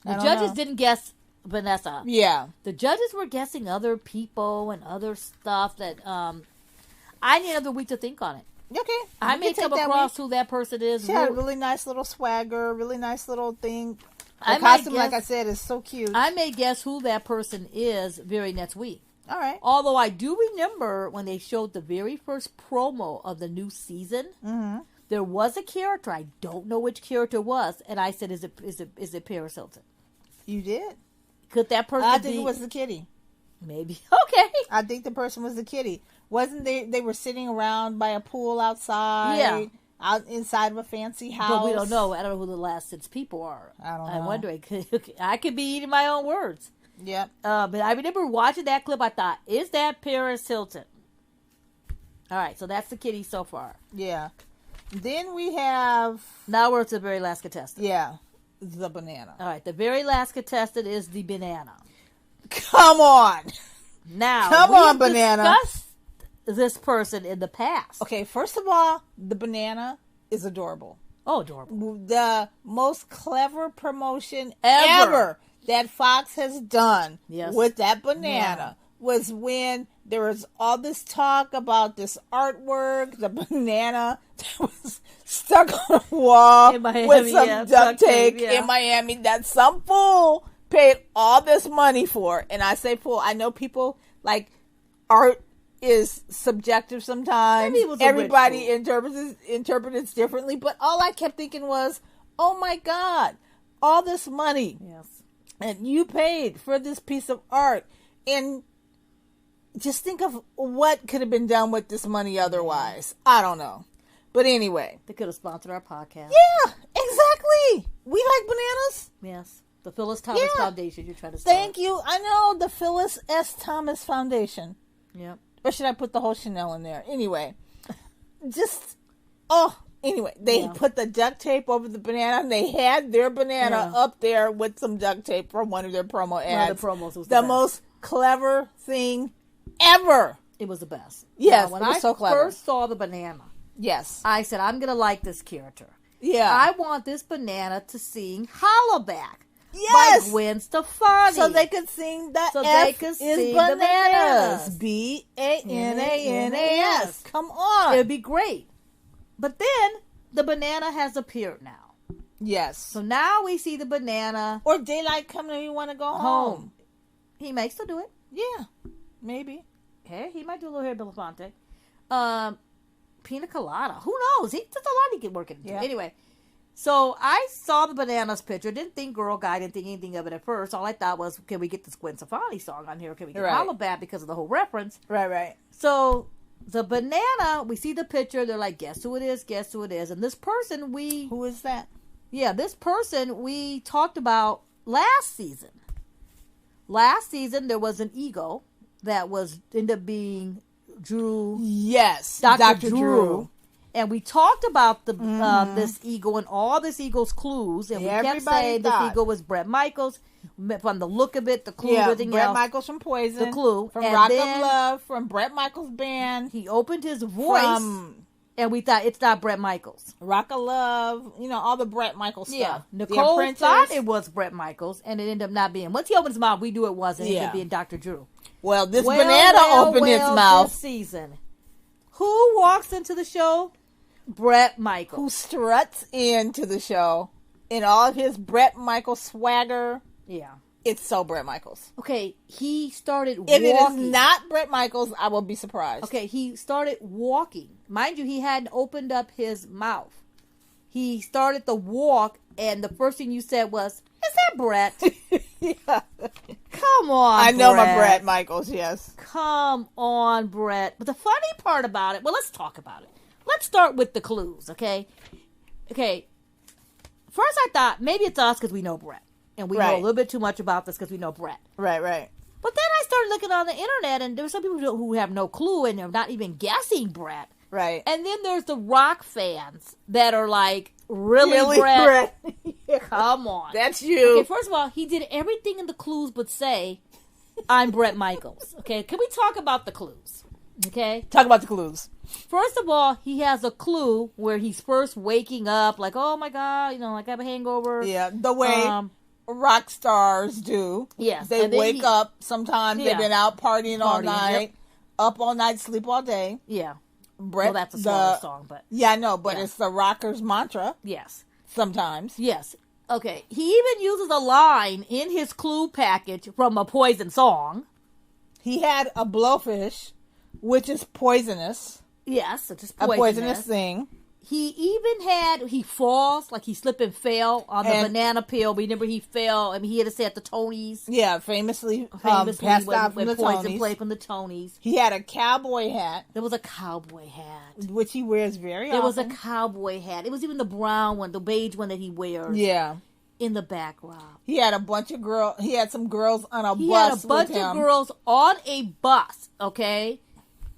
The judges didn't guess Vanessa. Yeah. The judges were guessing other people and other stuff that I need another week to think on it. Okay. I may come across who that person is. She had a really nice little swagger, really nice little thing. The costume, like I said, is so cute. I may guess who that person is very next week. All right. Although I do remember when they showed the very first promo of the new season, there was a character. I don't know which character it was, and I said, "Is it Paris Hilton?" You did. Could that person? I think it was the Kitty. Maybe. Okay. I think the person was the Kitty. Wasn't they were sitting around by a pool outside? Yeah. Out inside of a fancy house. But we don't know. I don't know who the last 6 people are. I don't know. I'm wondering. I could be eating my own words. Yep. But I remember watching that clip. I thought, is that Paris Hilton? All right. So that's the Kitty so far. Yeah. Then we have... Now we're at the very last contestant. Yeah. The banana. All right. The very last contestant is the banana. Come on. Now, come on, banana. Discussed this person in the past. Okay, first of all, the banana is adorable. Oh, adorable. The most clever promotion ever that Fox has done with that banana. was when there was all this talk about this artwork, the banana that was stuck on a wall In Miami, with some yeah, duct tape yeah. in Miami that some fool paid all this money for. And I say fool, I know people like art is subjective sometimes. Maybe it was a Everybody rich interprets differently, but all I kept thinking was, oh my God, all this money. Yes. And you paid for this piece of art. And just think of what could have been done with this money otherwise. I don't know. But anyway. They could have sponsored our podcast. Yeah, exactly. We like bananas. Yes. The Phyllis Thomas Foundation you're trying to start. Thank you. I know, the Phyllis S. Thomas Foundation. Yep. Or should I put the whole Chanel in there? Anyway. Anyway, they put the duct tape over the banana, and they had their banana up there with some duct tape from one of their promo ads. One of the promos was the most clever thing ever. It was the best. Yes, when it was I so clever. first saw the banana, Yes. I said, I'm going to like this character. Yeah. I want this banana to sing Hollaback Yes. by Gwen Stefani. So they could sing the So F they could is sing the bananas. bananas. Bananas. Come on. It would be great. But then the banana has appeared now. Yes. So now we see the banana. Or daylight coming and you want to go home. He may still do it. Yeah. Maybe. Okay, he might do a little hair Belafonte. Pina colada. Who knows? There's a lot he can work into. Yeah. Anyway, so I saw the bananas picture. Didn't think Girl Guide. Didn't think anything of it at first. All I thought was, can we get this Gwen Stefani song on here? Can we get Hollaback because of the whole reference? Right. So the banana, we see the picture. They're like, guess who it is? Guess who it is? And this person Who is that? Yeah, this person we talked about last season. Last season, there was an eagle that ended up being Drew. Yes. Dr. Drew. And we talked about the this eagle and all this eagle's clues. And we kept saying this eagle was Bret Michaels. From the look of it, the clue, everything Bret else. Michaels from Poison. The clue. From And Rock of then Love. From Bret Michaels' band. He opened his voice. And we thought, it's not Bret Michaels. Rock of Love, all the Bret Michaels stuff. Yeah. Nicole thought it was Bret Michaels, and it ended up not being. Once he opened his mouth, we knew it wasn't. It ended up being Dr. Drew. Well, this banana opened its mouth. This season. Who walks into the show? Bret Michaels. Who struts into the show in all of his Bret Michaels swagger. Yeah. It's so Bret Michaels. Okay, he started If walking. it is not Bret Michaels, I will be surprised. Okay, he started walking. Mind you, he hadn't opened up his mouth. He started the walk, and the first thing you said was, is that Bret? Yeah. Come on, I know Bret. my Bret Michaels, yes. Come on, Bret. But the funny part about it, well, let's talk about it. Let's start with the clues, okay? Okay, first I thought, maybe it's us because we know Bret. And we know a little bit too much about this because we know Bret. Right. But then I started looking on the internet, and there were some people who have no clue, and they're not even guessing Bret. Right. And then there's the rock fans that are like, really Bret? Yeah. Come on. That's you. Okay, first of all, he did everything in the clues but say, I'm Bret Michaels. Okay, can we talk about the clues? Okay? Talk about the clues. First of all, he has a clue where he's first waking up, like, oh my God, like I have a hangover. Yeah, the way rock stars do. Yes. They wake up sometimes. They've been out partying all night. Up all night, sleep all day. Yeah. Bret, well, that's a slower song, but... Yeah, I know, but it's the rocker's mantra. Yes. Sometimes. Yes. Okay. He even uses a line in his clue package from a Poison song. He had a blowfish, which is poisonous. Yes, it's just poisonous. A poisonous thing. He even he falls, like he slipped and fell on the banana peel. Remember he fell, he had to say at the Tonys. Yeah, famously passed out from the Poison Tonys. played from the Tonys. He had a cowboy hat. There was a cowboy hat. Which he wears very often. There was a cowboy hat. It was even the brown one, the beige one that he wears. Yeah. In the background. He had a bunch of girls. He had some girls on a bus. He had a bunch with him. of girls on a bus, okay?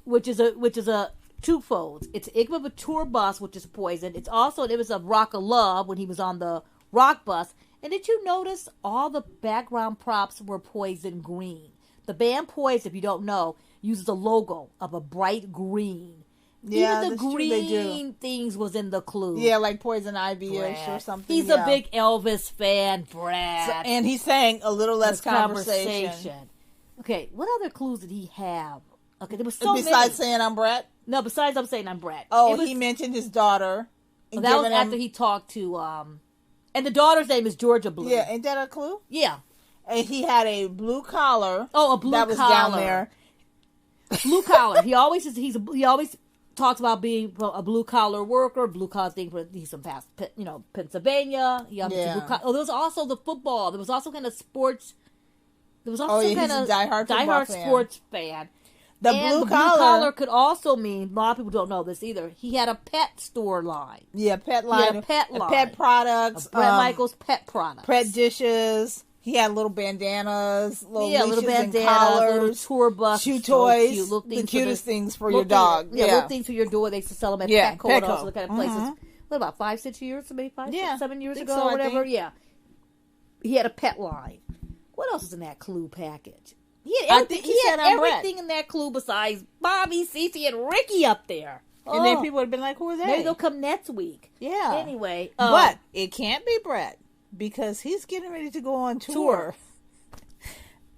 Which is a twofold. It's Igma tour bus, which is Poison. It was a Rock of Love when he was on the rock bus. And did you notice all the background props were Poison green? The band Poison, if you don't know, uses a logo of a bright green. Yeah, even the green things was in the clue. Yeah, like Poison Ivy-ish or something. He's a big Elvis fan, Bret. And he sang A Little Less Conversation. Okay, what other clues did he have? Okay, there was so Besides many. saying I'm Bret? No, besides I'm saying I'm Bret. Oh, he mentioned his daughter. Well, that was after he talked to, and the daughter's name is Georgia Blue. Yeah, ain't that a clue? Yeah. And he had a blue collar. Oh, a blue collar. That was down there. Blue collar. He always talks about being a blue collar worker, blue collar thing. He's from Pennsylvania. There was also the football. There was also kind of sports. There was also kind of diehard sports fan. The blue collar could also mean, a lot of people don't know this either, he had a pet store line. Yeah, pet line. He had a pet line. Pet products. Bret Michaels pet products. Pet dishes. He had little bandanas, little bandanas, and collars, little tour bus, shoe toys, cute, the cutest things for your dog. Little things for your door. They used to sell them at Petco and all those kind of places. What, about 5-6 years, maybe 7 years ago, or whatever. Yeah, he had a pet line. What else is in that clue package? He had everything in that clue besides Bobby, Cece, and Ricky up there. And then people would have been like, "Who are they?" Maybe they'll come next week. Yeah. Anyway, but it can't be Bret. Because he's getting ready to go on tour.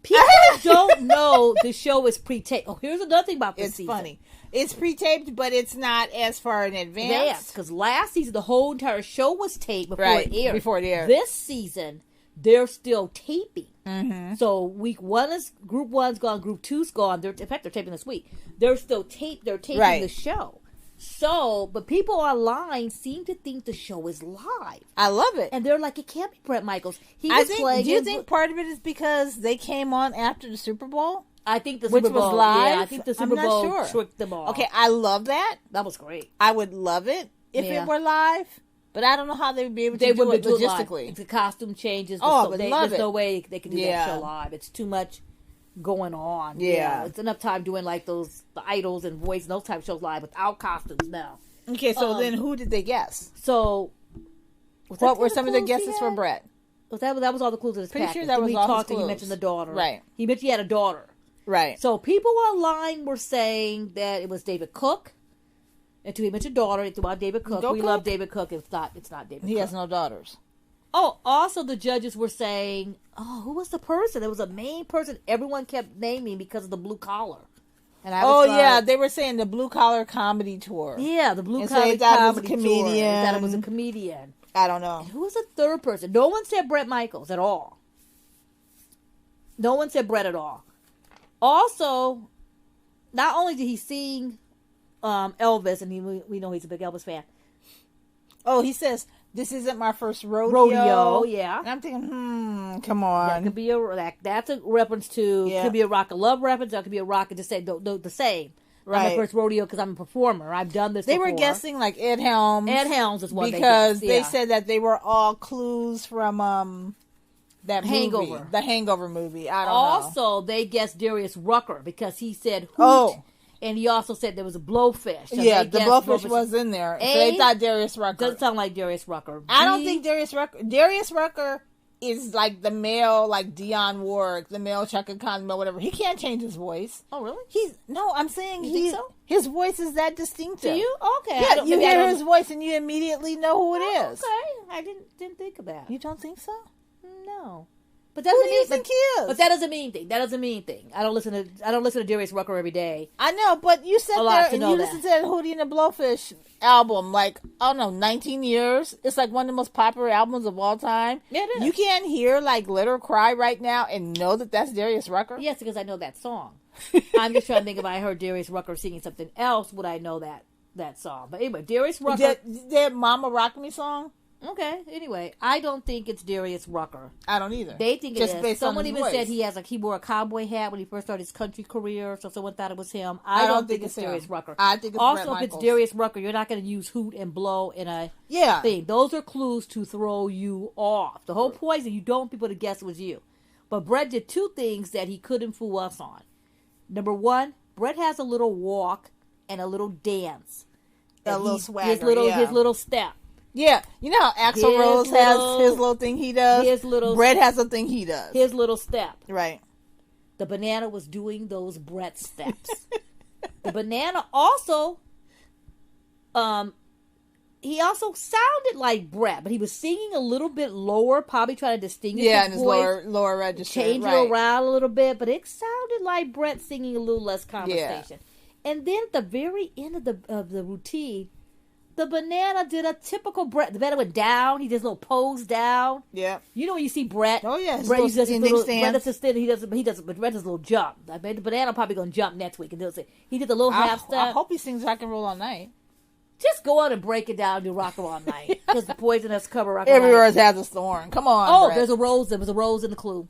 People don't know the show is pre-taped. Oh, here's another thing about this season. It's funny. It's pre-taped, but it's not as far in advance. Because last season, the whole entire show was taped before it aired. This season, they're still taping. Mm-hmm. So week 1 is Group 1's gone, Group 2's gone. In fact, they're taping this week. They're still They're taping the show. So, but people online seem to think the show is live. I love it. And they're like, it can't be Bret Michaels. Do you think part of it is because they came on after the Super Bowl? I think the Super Bowl was live. Yeah, I think the Super Bowl tricked them all. Okay, I love that. That was great. I would love it if it were live. But I don't know how they would be able to do it logistically. The costume changes. There's no way they can do that show live. It's too much going on. Yeah. It's enough time doing like the Idols and Voice and those type of shows live without costumes now. Okay, so then who did they guess? So what were some of the guesses for Bret? That was all the clues in his package. Sure that was all his clues. He mentioned the daughter. Right. He mentioned he had a daughter. Right. So people online were saying that it was David Cook. Until he mentioned daughter, it's about David Cook. We love David Cook. It's not David Cook. He has no daughters. Oh, also the judges were saying, who was the person? There was a main person everyone kept naming because of the blue collar. And they were saying the blue collar comedy tour. Yeah, the blue collar comedy tour. They thought it was a comedian. I don't know. And who was the third person? No one said Bret Michaels at all. No one said Bret at all. Also, not only did he sing Elvis, and we know he's a big Elvis fan. Oh, he says, "This isn't my first rodeo." Yeah. And I'm thinking, come on. That could be that's a reference to, could be a Rock of Love reference, or it could be a Rock of just say the same. Right. I'm my first rodeo because I'm a performer. I've done this before. They were guessing like Ed Helms. Ed Helms is one because they said that they were all clues from that Hangover. movie. The Hangover movie. I don't know. Also, they guessed Darius Rucker because he said hoot. And he also said there was a blowfish. So the blowfish was in there. So they thought Darius Rucker. Doesn't sound like Darius Rucker. I don't think Darius Rucker is like the male, like Dionne Warwick, the male Chaka Khan, whatever. He can't change his voice. Oh, really? I'm saying think so? His voice is that distinctive. To you? Okay. Yeah, you hear his voice and you immediately know who it is. Okay. I didn't think of that. You don't think so? No. But who do you think he is? But that doesn't mean anything. I don't listen to Darius Rucker every day. I know, but you sat there and you listened to that Hootie and the Blowfish album, 19 years. It's like one of the most popular albums of all time. Yeah, it is. You can't hear Let Her Cry right now and know that that's Darius Rucker? Yes, because I know that song. I'm just trying to think if I heard Darius Rucker singing something else, would I know that song? But anyway, Darius Rucker. That Mama Rock Me song? Okay. Anyway, I don't think it's Darius Rucker. I don't either. They think it is. Someone even voice. said he wore a cowboy hat when he first started his country career, so someone thought it was him. I don't think it's Darius Rucker. I think it's also Bret if Michaels. It's Darius Rucker, you're not going to use hoot and blow in a thing. Those are clues to throw you off. The whole point is that you don't want people to guess it was you. But Bret did two things that he couldn't fool us on. Number one, Bret has a little walk and a little dance. A little swagger. His little step. Yeah, you know how Axl Rose has his little thing he does? Bret has a thing he does. His little step. Right. The banana was doing those Bret steps. The banana also he also sounded like Bret, but he was singing a little bit lower, probably trying to distinguish his in his voice. lower register. Change it around a little bit, but it sounded like Bret singing a little less conversation. Yeah. And then at the very end of the routine, the banana did a typical Bret. The banana went down. He did a little pose down. Yeah. You know when you see Bret? Oh, yeah. Bret does his little, Bret does Bret does a little jump. I bet the banana probably going to jump next week. And he did the little half step. I hope he sings Rock and Roll All Night. Just go on and break it down and do Rock and Roll All Night. Because the Poison has covered Rock and Roll. Every rose has a thorn. Come on, Oh, Bret. there's a rose. There was a rose in the clue.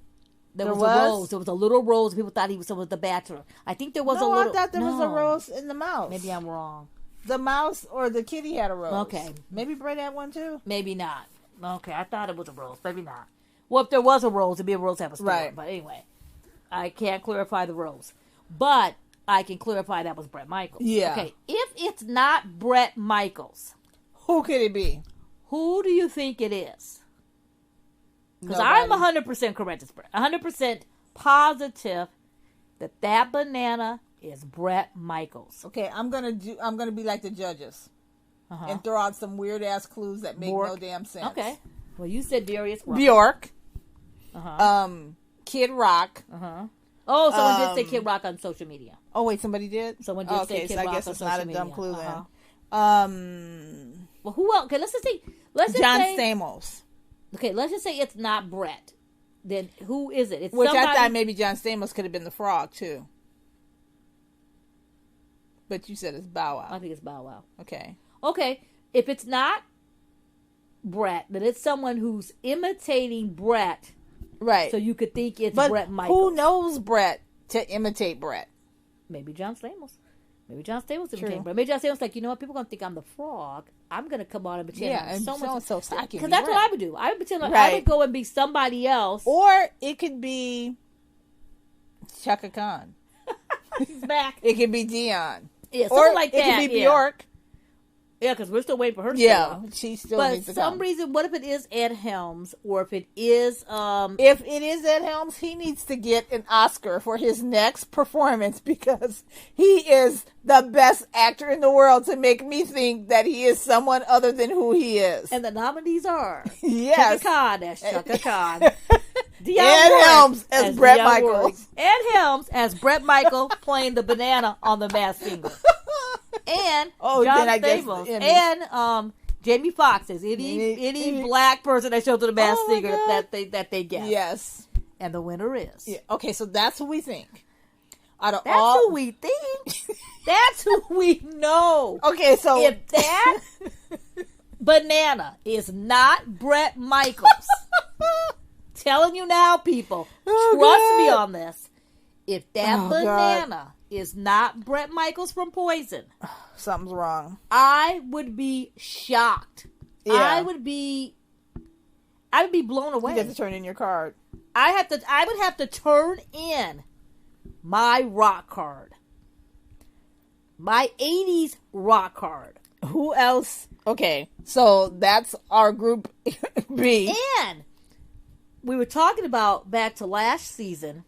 There was a rose. There was a little rose. People thought he was someone with the Bachelor. I think there was a little. I thought there was a rose in the mouse. Maybe I'm wrong. The mouse or the kitty had a rose. Okay. Maybe Bret had one too. Maybe not. Okay, I thought it was a rose. Maybe not. Well, if there was a rose, it'd be a rose that was stolen. Right. But anyway, I can't clarify the rose. But I can clarify that was Bret Michaels. Yeah. Okay, if it's not Bret Michaels, who could it be? Who do you think it is? Because I'm 100% correct. 100% positive that banana is Bret Michaels. Okay, I'm gonna be like the judges and throw out some weird ass clues that make no damn sense. Okay. Well, you said Darius Rucker. Bjork. Kid Rock. Oh, someone did say Kid Rock on social media. Oh wait, somebody did. Someone did say Kid Rock on social media. I guess it's not a dumb clue then. Well, who else? Okay, let's just say John Stamos. Okay, let's just say it's not Bret. Then who is it? It's Which I thought maybe John Stamos could have been the frog too. But you said it's Bow Wow. I think it's Bow Wow. Okay. Okay. If it's not Bret, then it's someone who's imitating Bret. Right. So you could think it's Bret Michaels. Who knows Bret to imitate Bret? Maybe John Stamos. Maybe John Stamos imitating Bret. Maybe John Stamos like, you know what? People are going to think I'm the frog. I'm going to come on and pretend I'm so much. So because that's what I would do. I would pretend like I would go and be somebody else. Or it could be Chaka Khan. He's back. It could be Dion. Yeah, something like that. It could be Bjork. Yeah, because we're still waiting for her to show up. She still needs to come. But some reason, what if it is Ed Helms, or if it is... If it is Ed Helms, he needs to get an Oscar for his next performance because he is the best actor in the world to make me think that he is someone other than who he is. And the nominees are... Yes. Chaka Khan as Chaka Khan. Ed Helms as Bret Michaels. Ed Helms as Bret Michaels playing the banana on The Masked Singer. And John Stamos and Jamie Foxx as any black person that shows to The Masked Singer that they get. Yes. And the winner is. Yeah. Okay, so that's who we think. That's who we think. That's who we know. Okay, so if that banana is not Bret Michaels, telling you now, people, trust me on this. If that banana is not Bret Michaels from Poison, something's wrong. I would be shocked. Yeah. I would be blown away. You have to turn in your card. I would have to turn in my rock card. My 80s rock card. Who else? Okay, so that's our group B. And we were talking about back to last season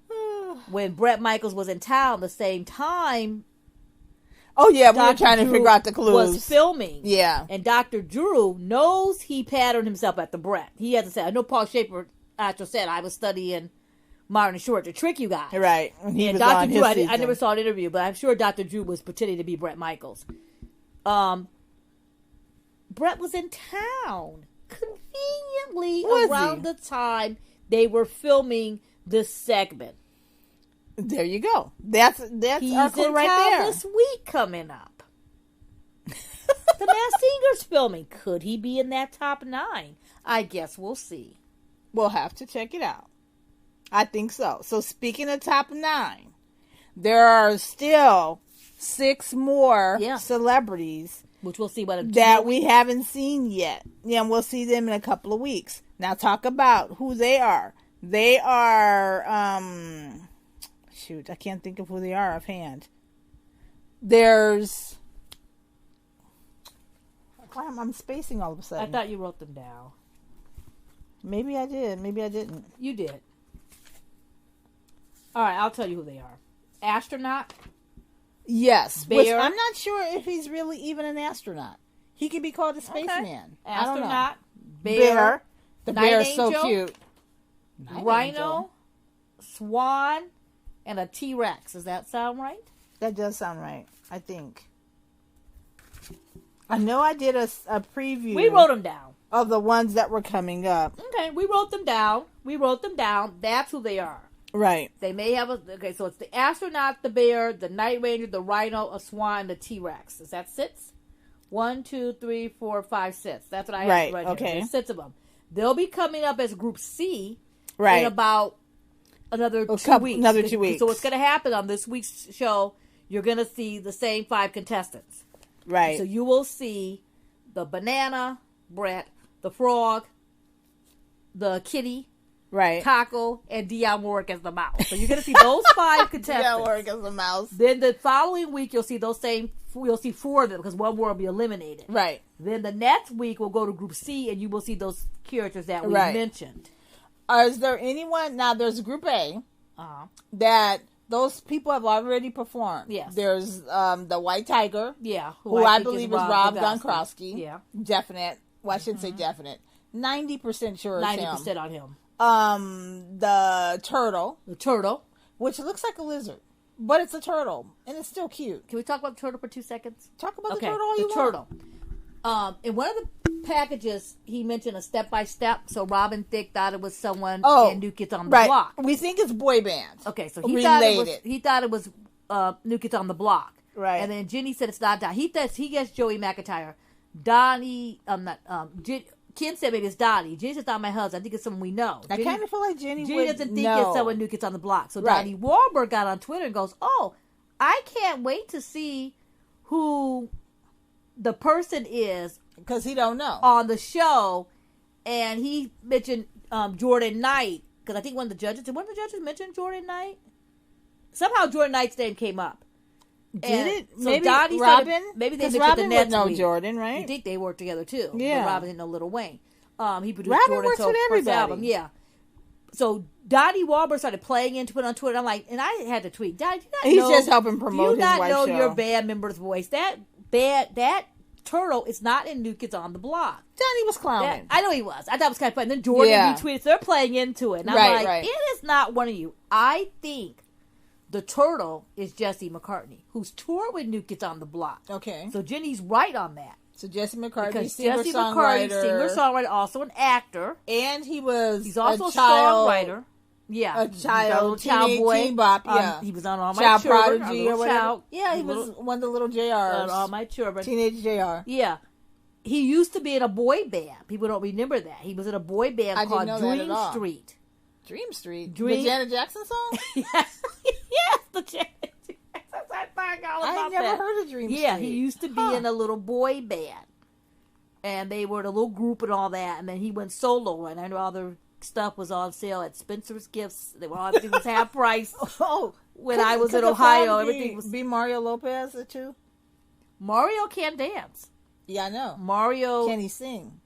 when Bret Michaels was in town the same time. Oh, yeah, we were trying to figure out the clues. Was filming. Yeah. And Dr. Drew knows he patterned himself at the Bret. He hasn't said, I know Paul Schaefer actually said, I was studying Martin Short to trick you guys. Right. And Dr. Drew, I never saw an interview, but I'm sure Dr. Drew was pretending to be Bret Michaels. Bret was in town conveniently around the time they were filming this segment. There you go. That's He's our clue right there. This week coming up. The Masked Singer's filming. Could he be in that top 9? I guess we'll see. We'll have to check it out. I think so. So speaking of top 9, there are still 6 more celebrities, which we'll see what that we haven't seen yet. Yeah, and we'll see them in a couple of weeks. Now talk about who they are. They are shoot, I can't think of who they are offhand. There's I'm spacing all of a sudden. I thought you wrote them down. Maybe I did. Maybe I didn't. You did. All right, I'll tell you who they are. Astronaut. Yes. Bear. Which I'm not sure if he's really even an astronaut. He could be called a spaceman. I don't know. Astronaut, bear, The night bear is angel, so cute. rhino, swan, and a T-Rex. Does that sound right? That does sound right, I think. I know I did a preview. We wrote them down. Of the ones that were coming up. Okay, we wrote them down. That's who they are. Right. They may have okay, so it's the astronaut, the bear, the night ranger, the rhino, a swan, the T-Rex. Is that 6? 1, 2, 3, 4, 5, 6. That's what I have right okay. here. There's 6 of them. They'll be coming up as Group C in about another 2 weeks. Another 2 weeks. So what's going to happen on this week's show, you're going to see the same 5 contestants. Right. So you will see the banana, Bret, the frog, the kitty, right, Taco, and Dionne Warwick as the mouse. So you're going to see those 5 contestants. Dionne Warwick as the mouse. Then the following week, you'll see you'll see 4 of them because one more will be eliminated. Right. Then the next week, we'll go to Group C, and you will see those characters that we mentioned. Is there anyone, now there's Group A, that those people have already performed. Yes. There's the White Tiger. Yeah. Who I believe is Rob Gronkowski. Yeah. Definite. Well, I shouldn't say definite. 90% sure it's 90% on him. The turtle. The turtle. Which looks like a lizard. But it's a turtle. And it's still cute. Can we talk about the turtle for 2 seconds? Talk about the turtle all you want. The turtle. In one of the packages, he mentioned a step-by-step. So Robin Thicke thought it was someone in New Kids on the Block. We think it's boy bands. Okay, so he thought it was New Kids on the Block. Right. And then Jenny said it's not Donnie. He gets Joey McIntyre. Donnie, Ken said maybe it's Donnie. Jenny said it's not my husband. I think it's someone we know. I kind of feel like Jenny doesn't think it's someone New Kids on the Block. So Donnie Wahlberg got on Twitter and goes, "Oh, I can't wait to see who the person is because he don't know on the show." And he mentioned Jordan Knight because I think one of the judges mention Jordan Knight? Somehow Jordan Knight's name came up. Did it? So maybe Donnie Robin? Maybe they mentioned Robin the next know week. Jordan, right? You think they worked together too? Yeah. But Robin didn't know Lil Wayne. He produced Robin Jordan's works with everybody. album. Yeah. So Donnie Wahlberg started playing into it on Twitter. I'm like, and I had to tweet. He's just helping promote his wife's show. Do you not know your band member's voice? That turtle is not in New Kids on the Block. Donnie was clowning. I know he was. I thought it was kind of funny. Then Jordan retweeted. So they're playing into it. And I'm like, it is not one of you. I think the turtle is Jesse McCartney, who's toured with New Kids on the Block. Okay. So Jenny's right on that. So Jesse McCartney, because Jesse McCartney, singer-songwriter, also an actor. And he's also a songwriter. Yeah. A child boy. Teen Bop, yeah. He was on All My Child Children. Prodigy or whatever. Yeah, he was one of the little JRs. All My Children. Teenage JR. Yeah. He used to be in a boy band. People don't remember that. He was in a boy band called Dream Street. Dream Street? The Janet Jackson song? Yes, the Janet Jackson. I never heard of Dream Street. Yeah, he used to be in a little boy band. And they were in a little group and all that. And then he went solo. And I know all their stuff was on sale at Spencer's Gifts. Everything was half price. When I was in Ohio, everything was... Be Mario Lopez, too? Mario can't dance. Yeah, I know. Mario... Can he sing?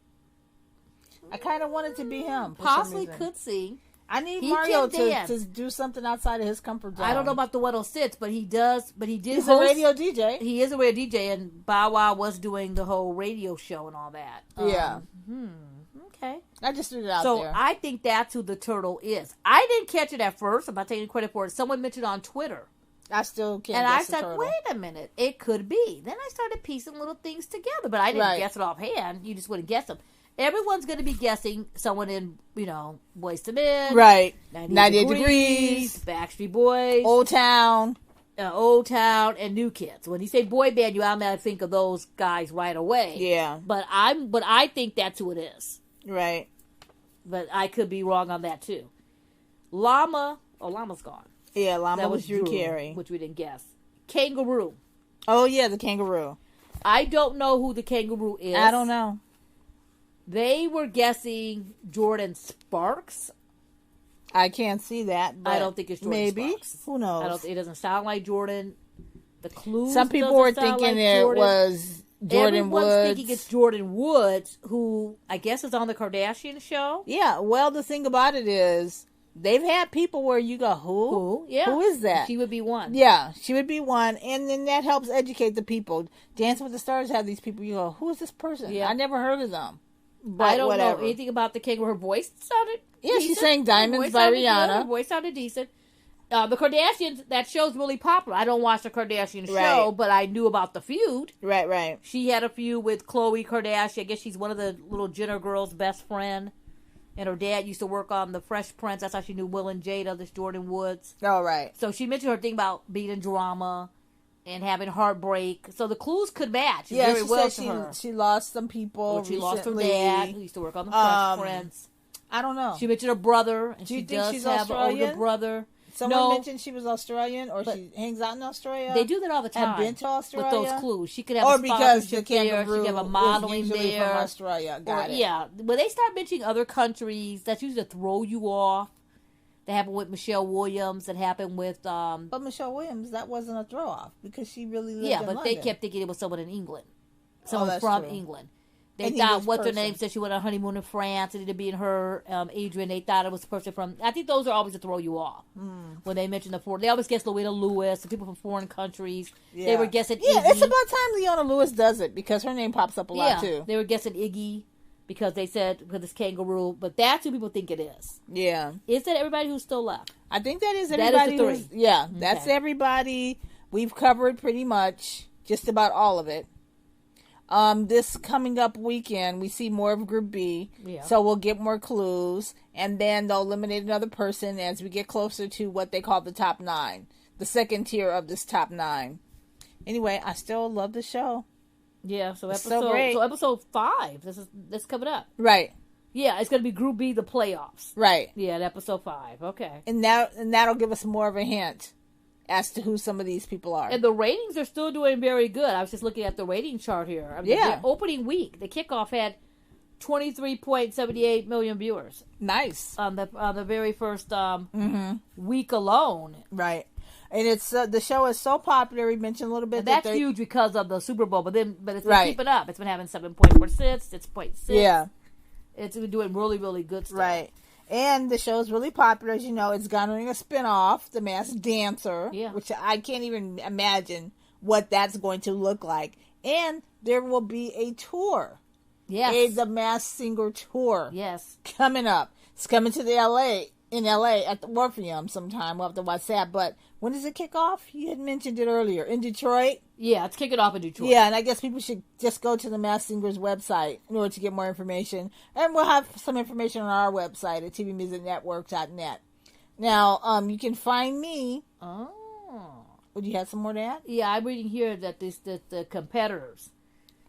I kind of wanted to be him. Possibly could sing. I need Mario to do something outside of his comfort zone. I don't know about the 106, but he does. But he did. He's a radio DJ. He is a radio DJ, and Bow Wow was doing the whole radio show and all that. Yeah. Okay. I just threw it out So there. I think that's who the turtle is. I didn't catch it at first. I'm not taking credit for it. Someone mentioned on Twitter. I still can't. And guess I said, wait a minute, it could be. Then I started piecing little things together, but I didn't guess it offhand. You just wouldn't guess them. Everyone's going to be guessing someone in, Boyz II Men. Right. 98 Degrees. Backstreet Boys. Old Town, and New Kids. When you say boy band, you automatically think of those guys right away. Yeah. But I think that's who it is. Right. But I could be wrong on that too. Llama's gone. Yeah, Llama was Drew Carey. Which we didn't guess. Kangaroo. Oh, yeah, the kangaroo. I don't know who the kangaroo is. I don't know. They were guessing Jordan Sparks. I can't see that. But I don't think it's Jordan Sparks. Maybe. Who knows? It doesn't sound like Jordan. The clues. Some people were thinking it was Jordan Woods. Everyone's thinking it's Jordan Woods, who I guess is on the Kardashian show. Yeah. Well, the thing about it is, they've had people where you go, who? Yeah. Who is that? She would be one. Yeah, she would be one. And then that helps educate the people. Dancing with the Stars have these people. You go, who is this person? Yeah. I never heard of them. But I don't whatever. know anything about the Kangaroo. Her voice sounded Yeah, decent. she sang Diamonds by Rihanna. Her voice sounded decent. The Kardashians, that show's really popular. I don't watch the Kardashian show, Right. but I knew about the feud. Right. She had a feud with Khloe Kardashian. I guess she's one of the little Jenner girls' best friend. And her dad used to work on The Fresh Prince. That's how she knew Will and Jada, this Jordan Woods. Oh, right. So she mentioned her thing about being in drama and having heartbreak. So the clues could match very well to her. She lost some people She lost her recently. dad, who used to work on The Fresh Prince. I don't know. She mentioned her brother, and Do you she think does she's have an older Australian? brother. Someone mentioned she was Australian, or But she hangs out in Australia. They do that all the time. Have been to Australia with those clues. She could have or a because the sponsorship there. She kangaroo could have a modeling is usually there. from Australia. Got it. Yeah, when they start mentioning other countries, that's usually to throw you off. That happened with Michelle Williams. That happened with But Michelle Williams, that wasn't a throw off because she really lived yeah, in but London. they kept thinking it was someone in England, someone that's from true. England. They An thought English what's her person. name said she went on a honeymoon in France. It ended up being her, Adrian. They thought it was a person from. I think those are always to throw you off when they mention the foreign. They always guess Louisa Lewis and people from foreign countries. Yeah. They were guessing. Yeah, Iggy. it's about time Leona Lewis does it because her name pops up a lot too. They were guessing Iggy because they said because it's kangaroo, but that's who people think it is. Yeah, Is that everybody who's still left? I think that is That is everybody. the who's- three. Yeah, that's Okay. everybody. We've covered pretty much just about all of it. This coming up weekend, we see more of Group B, Yeah. so we'll get more clues, and then they'll eliminate another person as we get closer to what they call the top 9, the second tier of this top 9. Anyway, I still love the show. Yeah. So It's episode so great. episode 5. This coming up. Right, Yeah, it's gonna be Group B, the playoffs. right, Yeah, episode 5. Okay. and that'll give us more of a hint as to who some of these people are. And the ratings are still doing very good. I was just looking at the rating chart here. I mean, Yeah. the opening week, the kickoff had 23.78 million viewers Nice, on the very first week alone. right. And it's the show is so popular. We mentioned a little bit And that that's they- huge because of the Super Bowl, but it's been Right. keeping up. It's been having 7.46, 6.6. Yeah, It's been doing really, really good stuff. right. And the show is really popular, as you know. It's garnering a spinoff, The Masked Dancer, Yeah. which I can't even imagine what that's going to look like. And there will be a tour, Yes. The Masked Singer tour Yes. coming up. It's coming to the LA at the Orpheum sometime. We'll have to watch that. But when does it kick off? You had mentioned it earlier. In Detroit? Yeah, it's kicking off in Detroit. Yeah, and I guess people should just go to the Masked Singer's website in order to get more information. And we'll have some information on our website at TVMusicNetwork.net. Now, you can find me. Oh. Would you have some more to add? Yeah, I'm reading here that the competitors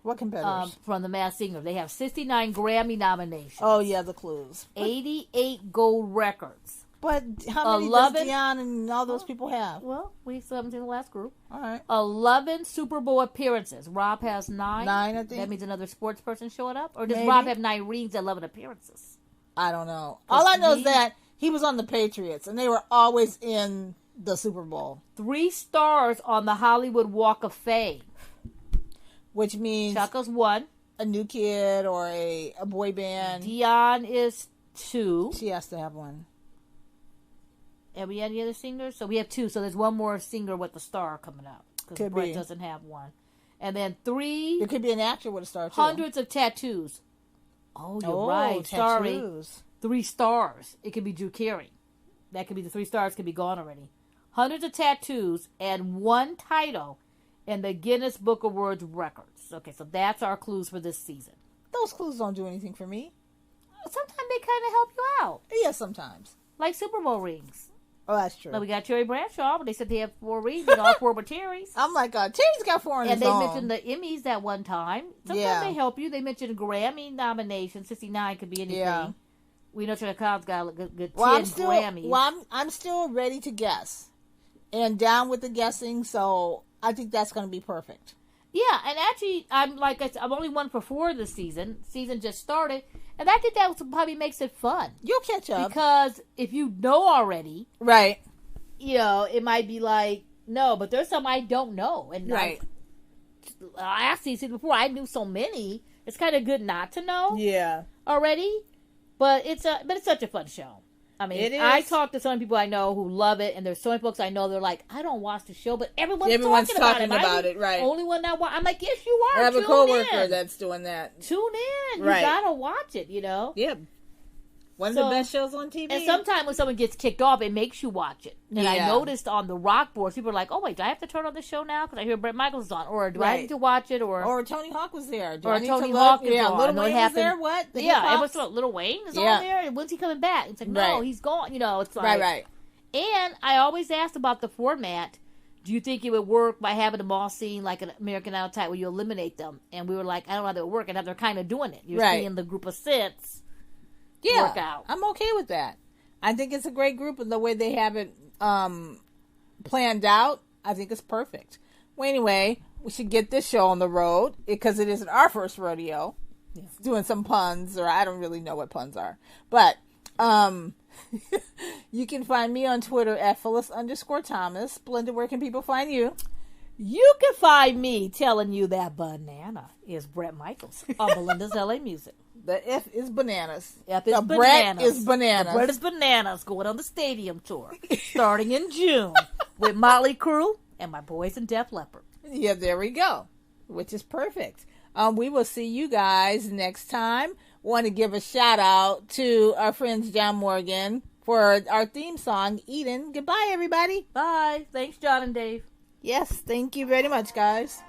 What competitors? from the Masked Singer, they have 69 Grammy nominations, Oh, yeah, the clues. 88 gold records. But how many 11 does Dion and all those people have? Well, we still haven't seen the last group. All right. 11 Super Bowl appearances. Rob has 9. 9, I think. That means another sports person showing up? Or does Maybe. Rob have 9 rings, 11 appearances? I don't know. All I know is he- that he was on the Patriots, and they were always in the Super Bowl, 3 stars on the Hollywood Walk of Fame. which means Chaka's 1. a new kid or a boy band. Dion is 2. She has to have one. Have we had any other singers? So we have 2. So there's one more singer with the star coming up. Because Could Bret be. doesn't have one. And then 3 There could be an actor with a star, too. hundreds of tattoos. Oh, you're right. Sorry. tattoos. 3 stars. It could be Drew Carey. That could be the 3 stars could be gone already. Hundreds of tattoos and 1 title in the Guinness Book of World Records. Okay, so that's our clues for this season. Those clues don't do anything for me. Sometimes they kind of help you out. Yeah, sometimes. Like Super Bowl rings. Oh, that's true. Like we got Terry Bradshaw, but they said they have 4 rings and all 4 were Terry's. I'm like, Terry's got 4 on And his they own. mentioned the Emmys that one time. Sometimes Yeah. they help you. They mentioned Grammy nominations. 69 could be anything. Yeah. We know Chicago's got a good 10 Well, Grammys. I'm still ready to guess, and down with the guessing. So I think that's going to be perfect. Yeah, and actually, I'm only 1 for 4 this season. Season just started, and I think that probably makes it fun You'll catch up, because if you know already, right? it might be like no, but there's some I don't know, and Right. I actually said before I knew so many. It's kind of good not to know Yeah. already, but it's such a fun show. I mean, It is. I talk to so many people I know who love it, and there's so many folks I know, they're like, I don't watch the show, but everyone's talking about it. Right. Only one that I'm like, yes, you are. I have a Tune coworker in. that's doing that. Tune in. Right. You gotta watch it, you know? Yeah. One of the best shows on TV. And sometimes when someone gets kicked off, it makes you watch it. And I noticed on the rock boards, people are like, oh, wait, do I have to turn on this show now? Because I hear Bret Michaels is on. Or do I need to watch it? Or Tony Hawk was there. Or Tony Hawk is on. Little Wayne was there. What? Everyone's like, Little Wayne is on there? And when's he coming back? It's like, no, he's gone. You know, it's like... Right. And I always asked about the format. Do you think it would work by having them all seen like an American Idol type where you eliminate them? And we were like, I don't know how that would work. And now they're kind of doing it. You're seeing the group of 6 work out. I'm okay with that. I think it's a great group, and the way they have it planned out, I think it's perfect. Well, anyway, we should get this show on the road because it isn't our first rodeo. Yeah. Doing some puns, or I don't really know what puns are. But you can find me on Twitter at Phyllis_Thomas. Belinda, where can people find you? You can find me telling you that banana is Bret Michaels on Belinda's LA Music. The F is bananas. F is the bananas. Bret is bananas. The Bret is bananas going on the stadium tour starting in June with Motley Crue and my boys in Def Leppard. Yeah, there we go, which is perfect. We will see you guys next time. Want to give a shout out to our friends John Morgan for our theme song, Eden. Goodbye, everybody. Bye. Thanks, John and Dave. Yes, thank you very much, guys.